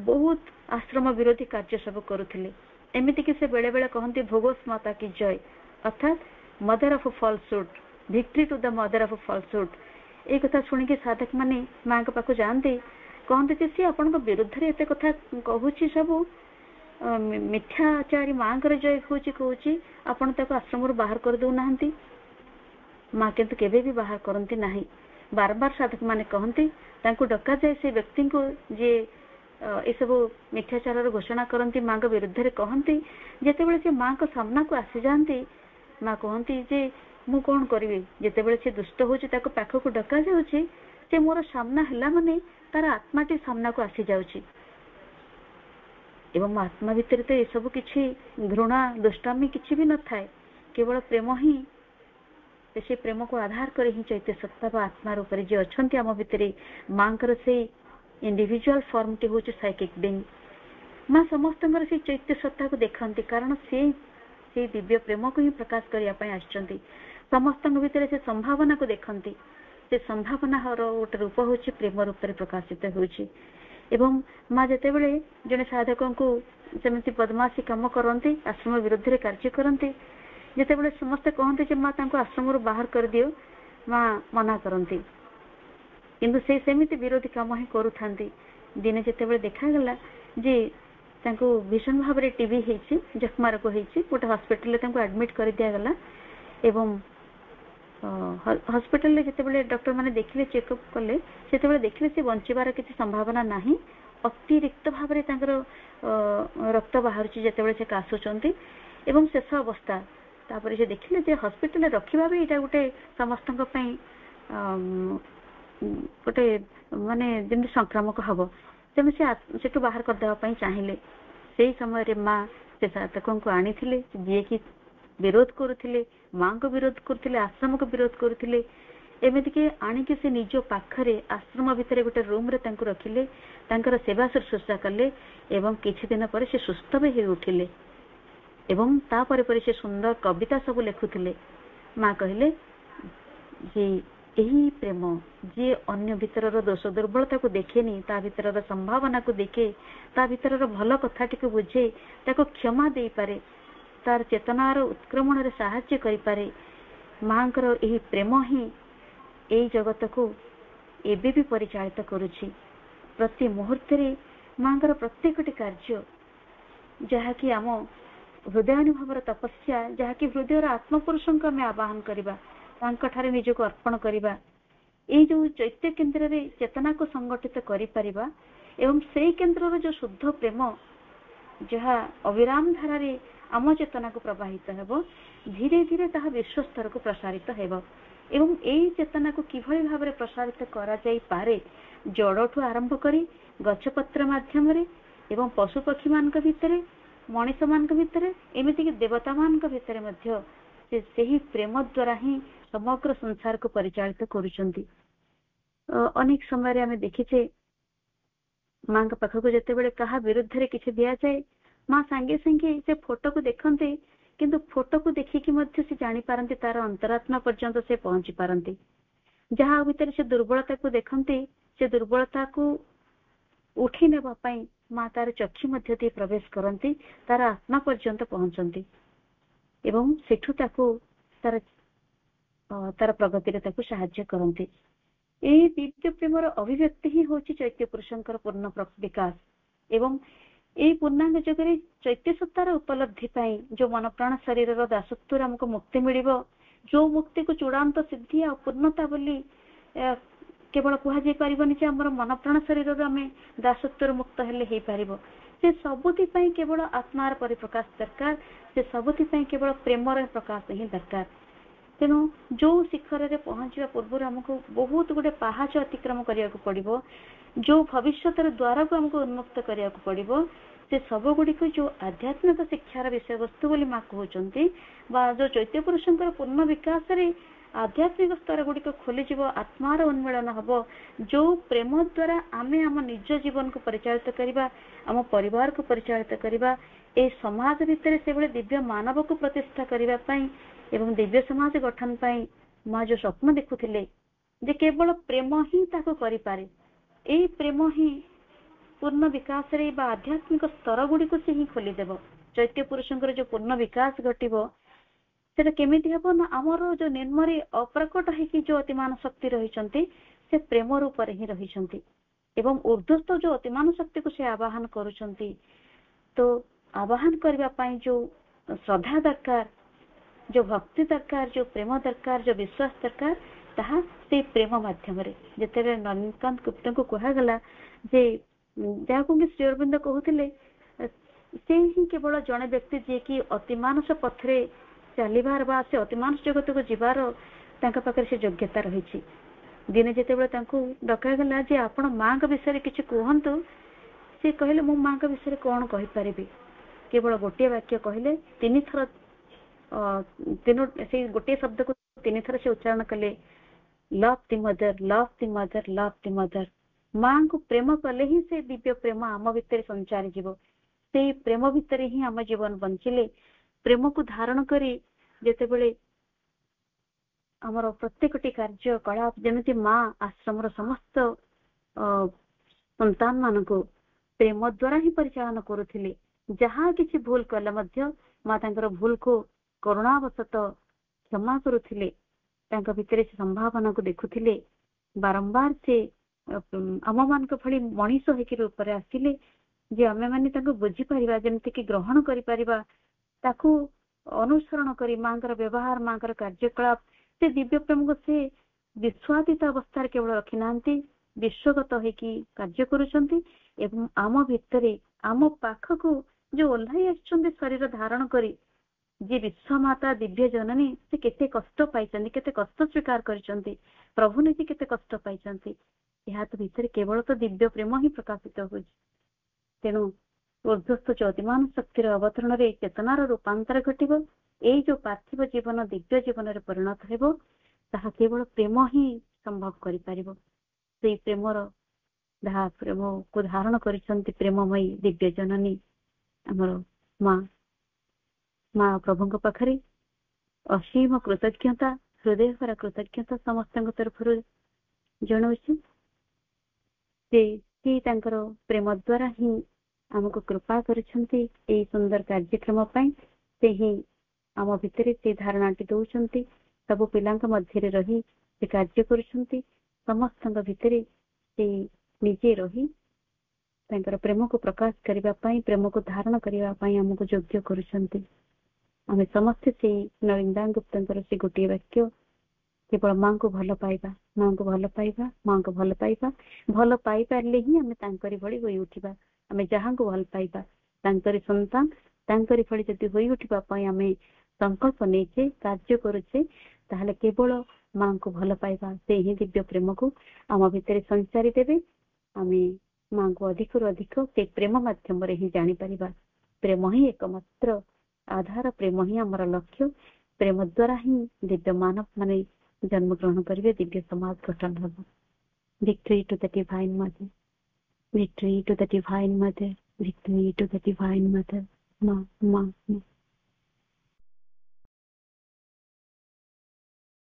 बहुत आश्रम विरोधी कार्य सब करुथिले। एमिति कि से बेले बेले कहंती भोगोस माता की जय, अर्थात mother of falsehood, victory to the mother of falsehood. एक कथा सुनी के साधक माने मां के पाखु जानते कहते जे सी आपण को विरुद्ध रे एते कथा कहूची सब मिथ्याचारी मां कर जय होची कहूची आपण ताको आश्रम रो बाहर कर दउ नाहंती। मां किंतु केबे भी बाहर करंती नाही। बार बार साधक माने कहंती तांको डका जाय से व्यक्ति को जे ए सब मिथ्याचार घोषणा करती मां के विरुद्ध रे कहती जेते बेले से मां को सामना को आसी जाती मां कहती जे मु कौन करी जेते बेले से दुष्ट होची ताको पाख को डका जाउची से मोर सामना हला माने तार आत्माटी सामना को आसी जाउची एवं आत्मा भितर तो ये सब किछि घृणा दुष्टामी किछि भी न थाए, केवल प्रेम ही से प्रेम को आधार करे ही चैत्य सत्ता बा आत्मा ऊपर जे अछंती आम भितर मांकर से इंडिविजुअल फॉर्म टी होची साइकिक बीइंग। मां समस्त से चैत्य सत्ता को देखंती कारण से दिव्य प्रेम को ही प्रकाश करिया पय आछंती। समस्त भितर से संभावना को देखंती, से संभावना हर गोटे रूप होची प्रेम रूप में प्रकाशित होची। एवं मां जेते बेले जने साधकों को सेमिति बदमाशी काम करंती आश्रम विरुद्ध रे कार्य करंती जेते बेले समस्त कहते जे मां तांको आश्रम रो बाहर कर दियो मां मना करंती किंतु से सेमिति विरोधी काम ही करूथांती। दिने जेते बेले देखा गला जे तांको भीषण भाव रे टीबी हेची जखमा रोग हेची गोटे हॉस्पिटल ले तांको एडमिट कर दिया गला एवं हॉस्पिटल ले जेते बेले डॉक्टर माने देखिले चेकअप कले सेते बेले देखिले से बंचिबार किछि संभावना नाही, अतिरिक्त भाव रे तांकर रक्त बाहरची जेते बेले से कासुचंती एवं शेष अवस्था तापर जे देखिले जे हॉस्पिटल ले रखिबा बे एटा गोटे समस्तक पई गोटे माने जेमि संक्रामक हबो तेमे से सेटु बाहर कर देबा पई चाहिले। सेही समय रे मां से साधकों को आनीथिले जे कि विरोध करुथिले, मां को विरोध करुथिले, आश्रम को विरोध करुथिले। एमिति के आनिके से निजो पाखरे आश्रम भितर गोटे रूम रे तांको रखिले, तांकर सेवा शुश्रूषा कले एवं किछि दिन पर से सुस्थ भी हो उठिले एवं ता परे से सुंदर कविता सब लिखुथिले। मां कहले जे एही प्रेम जे अन्य भितर दोष दुर्बलता को देखेनी, ता भितर संभावना को देखे, ता भितर भल कथाटी को बुझे, ताको क्षमा दे पारे, तार चेतनार उत्क्रमण रे सहाय्य करि पारे। मांकर एही प्रेम ही एई जगत को एबे भी परिचालित करुछि। प्रति मुहूर्त रे मांकर प्रत्येकटी कार्य जहा कि आम हृदयानुभव तपस्या जहा कि हृदय आत्मपुरुषों को आम आवाहन करवा तांकठारे निजको अर्पण करवा ए जो चैत्य केन्द्र रे चेतना को संगठित करि परिबा एवं सेई केन्द्र रो जो शुद्ध प्रेम जहा अविराम धारा रे आम चेतना को प्रवाहित हेबो, धीरे धीरे ताहा विश्व स्तर को प्रसारित हेबो एवं एई चेतना को किभଳି भाबरे प्रसारित करा जाई पारे जड़ठू आरंभ करी गछपत्र माध्यम रे एवं पशु पक्षी मान के भितरे मनुष्य मान के भितरे एमिति कि देवता मान के भितरे मध्य से सेही प्रेम द्वारा ही समग्र संसार को परिचालित करूचंती। अनेक समय रे हमें देखिछे मां के पाख को जते बेले कहा विरुद्ध रे किछि दिया जाए मां संगे संगे से फोटो को देखंते किंतु फोटो को देखि कि मध्य से जानि पारंती तार अंतरात्मा पर्यंत से पहुंची पारंती। जहां भीतर से दुर्बलता को देखंते से दुर्बलता को उठी नेबा पई मां तार चक्षु मध्य दे प्रवेश करंती, तार आत्मा पर्यंत पहुंचंती एवं सेठु ताको तार प्रगति रे ताको सहाय्य करंती। ए दिव्य प्रेमर अभिव्यक्ति ही होची चैत्य पुरुषंकर पूर्ण विकास एवं ए पूर्णांग जगरे चैत्य सत्तार उपलब्धि पाई जो मन प्राण शरीर दासत्व हमको मुक्ति मिलिबो, जो मुक्ति को चूड़ांत सिद्धि आ पूर्णता बोली केवल कह जाई परिबनि जे हमर मन प्राण शरीर रो आमे दासत्व मुक्त हेले हे परिबो। से सबुति पई केवल आत्मार परिप्रकाश दरकार, से सबुति पई केवल प्रेमर प्रकाश ही दरकार। तेणु जो शिखर रे पहुंचवा पूर्व हमको बहुत गुडे पहाच अतिक्रम करिया को पड़िबो, जो भविष्यतर द्वार को हमको उन्मुक्त करिया को पड़िबो, से सब गुडी को जो आध्यात्मिक शिक्षार विषय वस्तु बोली मां कहउचंती बा जो चैत्य पुरुषंकर पूर्ण विकास रे आध्यात्मिक स्तर गुडी को खोली जीव आत्मार उन्मिलन हबो, जो प्रेम द्वारा आमे आम निज जीवन को परिचालित करिबा, आम परिवार को परिचालित करिबा, ए समाज भितर से बळे दिव्य मानव को प्रतिष्ठा करिबा पई एवं दिव्य समाज गठन पई ମା ଯୋଉ ସ୍ୱପ୍ନ ଦେଖୁଥିଲେ ଯେ କେବଳ ପ୍ରେମ ହିଁ ତାକୁ କରିପାରେ, ଏଇ ପ୍ରେମ ହିଁ ପୂର୍ଣ୍ଣ ବିକାଶରେ ବା ଆଧ୍ୟାତ୍ମିକ ସ୍ତର ଗୁଡିକୁ ସେ ହିଁ ଖୋଲିଦେବ। ଚୈତ୍ୟ ପୁରୁଷଙ୍କର ଯୋଉ ପୂର୍ଣ୍ଣ ବିକାଶ ଘଟିବ ସେଟା କେମିତି ହେବ ନା ଆମର ଯୋଉ ନିର୍ମରେ ଅପ୍ରକଟ ହେଇକି ଯୋଉ ଅତିମାନ ଶକ୍ତି ରହିଛନ୍ତି ସେ ପ୍ରେମ ରୂପରେ ହିଁ ରହିଛନ୍ତି ଏବଂ ଉର୍ଦ୍ଧ୍ୱସ୍ଥ ଯୋଉ ଅତିମାନ ଶକ୍ତିକୁ ସେ ଆବାହନ କରୁଛନ୍ତି। ତ ଆବାହନ କରିବା ପାଇଁ ଯୋଉ ଶ୍ରଦ୍ଧା ଦରକାର, ଯୋଉ ଭକ୍ତି ଦରକାର, ଯୋଉ ପ୍ରେମ ଦରକାର, ଯୋଉ ବିଶ୍ୱାସ ଦରକାର, ତାହା ସେଇ ପ୍ରେମ ମାଧ୍ୟମରେ। ଯେତେବେଳେ ନଳିନୀକାନ୍ତ ଗୁପ୍ତଙ୍କୁ କୁହାଗଲା ଯେ ଯାହାକୁ କି ଶ୍ରୀ ଅରବିନ୍ଦ କହୁଥିଲେ ସେ ହିଁ କେବଳ ଜଣେ ବ୍ୟକ୍ତି ଯିଏକି ଅତିମାନସ ପଥରେ ଚାଲିବାର ବା ସେ ଅତିମାନସ ଜଗତକୁ ଯିବାର ତାଙ୍କ ପାଖରେ ସେ ଯୋଗ୍ୟତା ରହିଛି। ଦିନେ ଯେତେବେଳେ ତାଙ୍କୁ ଡକାଗଲା ଯେ ଆପଣ ମାଙ୍କ ବିଷୟରେ କିଛି କୁହନ୍ତୁ, ସେ କହିଲେ ମୁଁ ମାଙ୍କ ବିଷୟରେ କଣ କହିପାରିବି, କେବଳ ଗୋଟିଏ ବାକ୍ୟ କହିଲେ। ତିନିଥର ସେଇ ଗୋଟିଏ ଶବ୍ଦକୁ ତିନିଥର ସେ ଉଚ୍ଚାରଣ କଲେ, ଲଭ୍ ଦି ମଦର, ଲଭ୍ ଦି ମଦର, ଲଭ୍ ଦି ମଦର। ମାଙ୍କୁ ପ୍ରେମ କଲେ ହିଁ ସେ ଦିବ୍ୟ ପ୍ରେମ ଆମ ଭିତରେ ସଞ୍ଚାରି ଯିବ। ସେଇ ପ୍ରେମ ଭିତରେ ହିଁ ଆମ ଜୀବନ ବଞ୍ଚିଲେ, ପ୍ରେମକୁ ଧାରଣ କରି ଯେତେବେଳେ ଆମର ପ୍ରତ୍ୟେକଟି କାର୍ଯ୍ୟକଳାପ, ଯେମିତି ମା ଆଶ୍ରମର ସମସ୍ତ ସନ୍ତାନ ମାନଙ୍କୁ ପ୍ରେମ ଦ୍ୱାରା ହିଁ ପରିଚାଳନା କରୁଥିଲେ। ଯାହା କିଛି ଭୁଲ କଲେ ମଧ୍ୟ ମା ତାଙ୍କର ଭୁଲକୁ କରୁଣାବଶତଃ କ୍ଷମା କରୁଥିଲେ। ତାଙ୍କ ଭିତରେ ସେ ସମ୍ଭାବନାକୁ ଦେଖୁଥିଲେ। ବାରମ୍ବାର ସେ ଆମମାନଙ୍କ ଭଳି ମଣିଷ ହେଇକି ରୂପରେ ଆସିଲେ ଯେ ଆମେମାନେ ତାଙ୍କୁ ବୁଝିପାରିବା, ଯେମିତିକି ଗ୍ରହଣ କରିପାରିବା, ତାକୁ ଅନୁସରଣ କରି ମାଙ୍କର ବ୍ୟବହାର, ମାଙ୍କର କାର୍ଯ୍ୟକଳାପ, ସେ ଦିବ୍ୟ ପ୍ରେମକୁ ସେ ବିଶ୍ୱାତୀତ ଅବସ୍ଥାରେ କେବଳ ରଖିନାହାନ୍ତି, ବିଶ୍ୱଗତ ହେଇକି କାର୍ଯ୍ୟ କରୁଛନ୍ତି ଏବଂ ଆମ ଭିତରେ ଆମ ପାଖକୁ ଯୋଉ ଓହ୍ଲାଇ ଆସିଛନ୍ତି ଶରୀର ଧାରଣ କରି, ଯିଏ ବିଶ୍ୱମାତା ଦିବ୍ୟ ଜନନୀ, ସେ କେତେ କଷ୍ଟ ପାଇଛନ୍ତି, କେତେ କଷ୍ଟ ସ୍ୱୀକାର କରିଛନ୍ତି, ପ୍ରଭୁ ନିଜେ କେତେ କଷ୍ଟ ପାଇଛନ୍ତି। ଏହା ତ ଭିତରେ କେବଳ ତ ଦିବ୍ୟ ପ୍ରେମ ହିଁ ପ୍ରକାଶିତ ହଉଛି। ତେଣୁ ଉର୍ଦ୍ଧ୍ୱସ୍ଥ ଜ୍ୟୋତିମାନ ଶକ୍ତିର ଅବତରଣରେ ଚେତନାର ରୂପାନ୍ତର ଘଟିବ। ଏଇ ଯୋଉ ପାର୍ଥିବ ଜୀବନ ଦିବ୍ୟ ଜୀବନରେ ପରିଣତ ହେବ, ତାହା କେବଳ ପ୍ରେମ ହିଁ ସମ୍ଭବ କରିପାରିବ। ସେଇ ପ୍ରେମକୁ ଧାରଣ କରିଛନ୍ତି ପ୍ରେମମୟୀ ଦିବ୍ୟ ଜନନୀ ଆମର ମା ପ୍ରଭୁଙ୍କ ପାଖରେ ଅସୀମ କୃତଜ୍ଞତା, ହୃଦୟଭରା କୃତଜ୍ଞତା ସମସ୍ତଙ୍କ ତରଫରୁ ଜଣାଉଛି। ସେ ତାଙ୍କର ପ୍ରେମ ଦ୍ୱାରା ହିଁ ଆମକୁ କୃପା କରିଛନ୍ତି ଏଇ ସୁନ୍ଦର କାର୍ଯ୍ୟକ୍ରମ ପାଇଁ। ସେ ହିଁ ଆମ ଭିତରେ ସେ ଧାରଣାଟି ଦଉଛନ୍ତି, ସବୁ ପିଲାଙ୍କ ମଧ୍ୟରେ ରହି ସେ କାର୍ଯ୍ୟ କରୁଛନ୍ତି। ସମସ୍ତଙ୍କ ଭିତରେ ସେ ନିଜେ ରହି ତାଙ୍କର ପ୍ରେମକୁ ପ୍ରକାଶ କରିବା ପାଇଁ, ପ୍ରେମକୁ ଧାରଣ କରିବା ପାଇଁ ଆମକୁ ଯୋଗ୍ୟ କରୁଛନ୍ତି। ଆମେ ସମସ୍ତେ ସେଇ ନଳିନୀଦାସ ଗୁପ୍ତଙ୍କର ସେ ଗୋଟିଏ ବାକ୍ୟ, କେବଳ ମାଙ୍କୁ ଭଲ ପାଇବା, ମାଙ୍କୁ ଭଲ ପାଇବା, ମାଙ୍କୁ ଭଲ ପାଇବା। ଭଲ ପାଇପାରିଲେ ହିଁ ଆମେ ତାଙ୍କରି ଭଳି ହୋଇ ଉଠିବା। ଆମେ ଯାହାଙ୍କୁ ଭଲ ପାଇବା, ତାଙ୍କରି ସନ୍ତାନ, ତାଙ୍କରି ଭଳି ଯଦି ହୋଇ ଉଠିବା ପାଇଁ ଆମେ ସଂକଳ୍ପ ନେଇଛେ, କାର୍ଯ୍ୟ କରୁଛେ, ତାହେଲେ କେବଳ ମାଙ୍କୁ ଭଲ ପାଇବା, ସେ ହିଁ ଦିବ୍ୟ ପ୍ରେମକୁ ଆମ ଭିତରେ ସଞ୍ଚାରି ଦେବେ। ଆମେ ମାଙ୍କୁ ଅଧିକରୁ ଅଧିକ ସେ ପ୍ରେମ ମାଧ୍ୟମରେ ହିଁ ଜାଣିପାରିବା। ପ୍ରେମ ହିଁ ଏକମାତ୍ର ଆଧାର, ପ୍ରେମ ହିଁ ଆମର ଲକ୍ଷ୍ୟ। ପ୍ରେମ ଦ୍ୱାରା ହିଁ ଦିବ୍ୟ ମାନବ ମାନେ ଜନ୍ମଗ୍ରହଣ କରିବେ, ଦିବ୍ୟ ସମାଜ ଗଠନ ହେବ। Victory to the Divine Mother, victory to the Divine Mother, victory to the Divine Mother. Ma.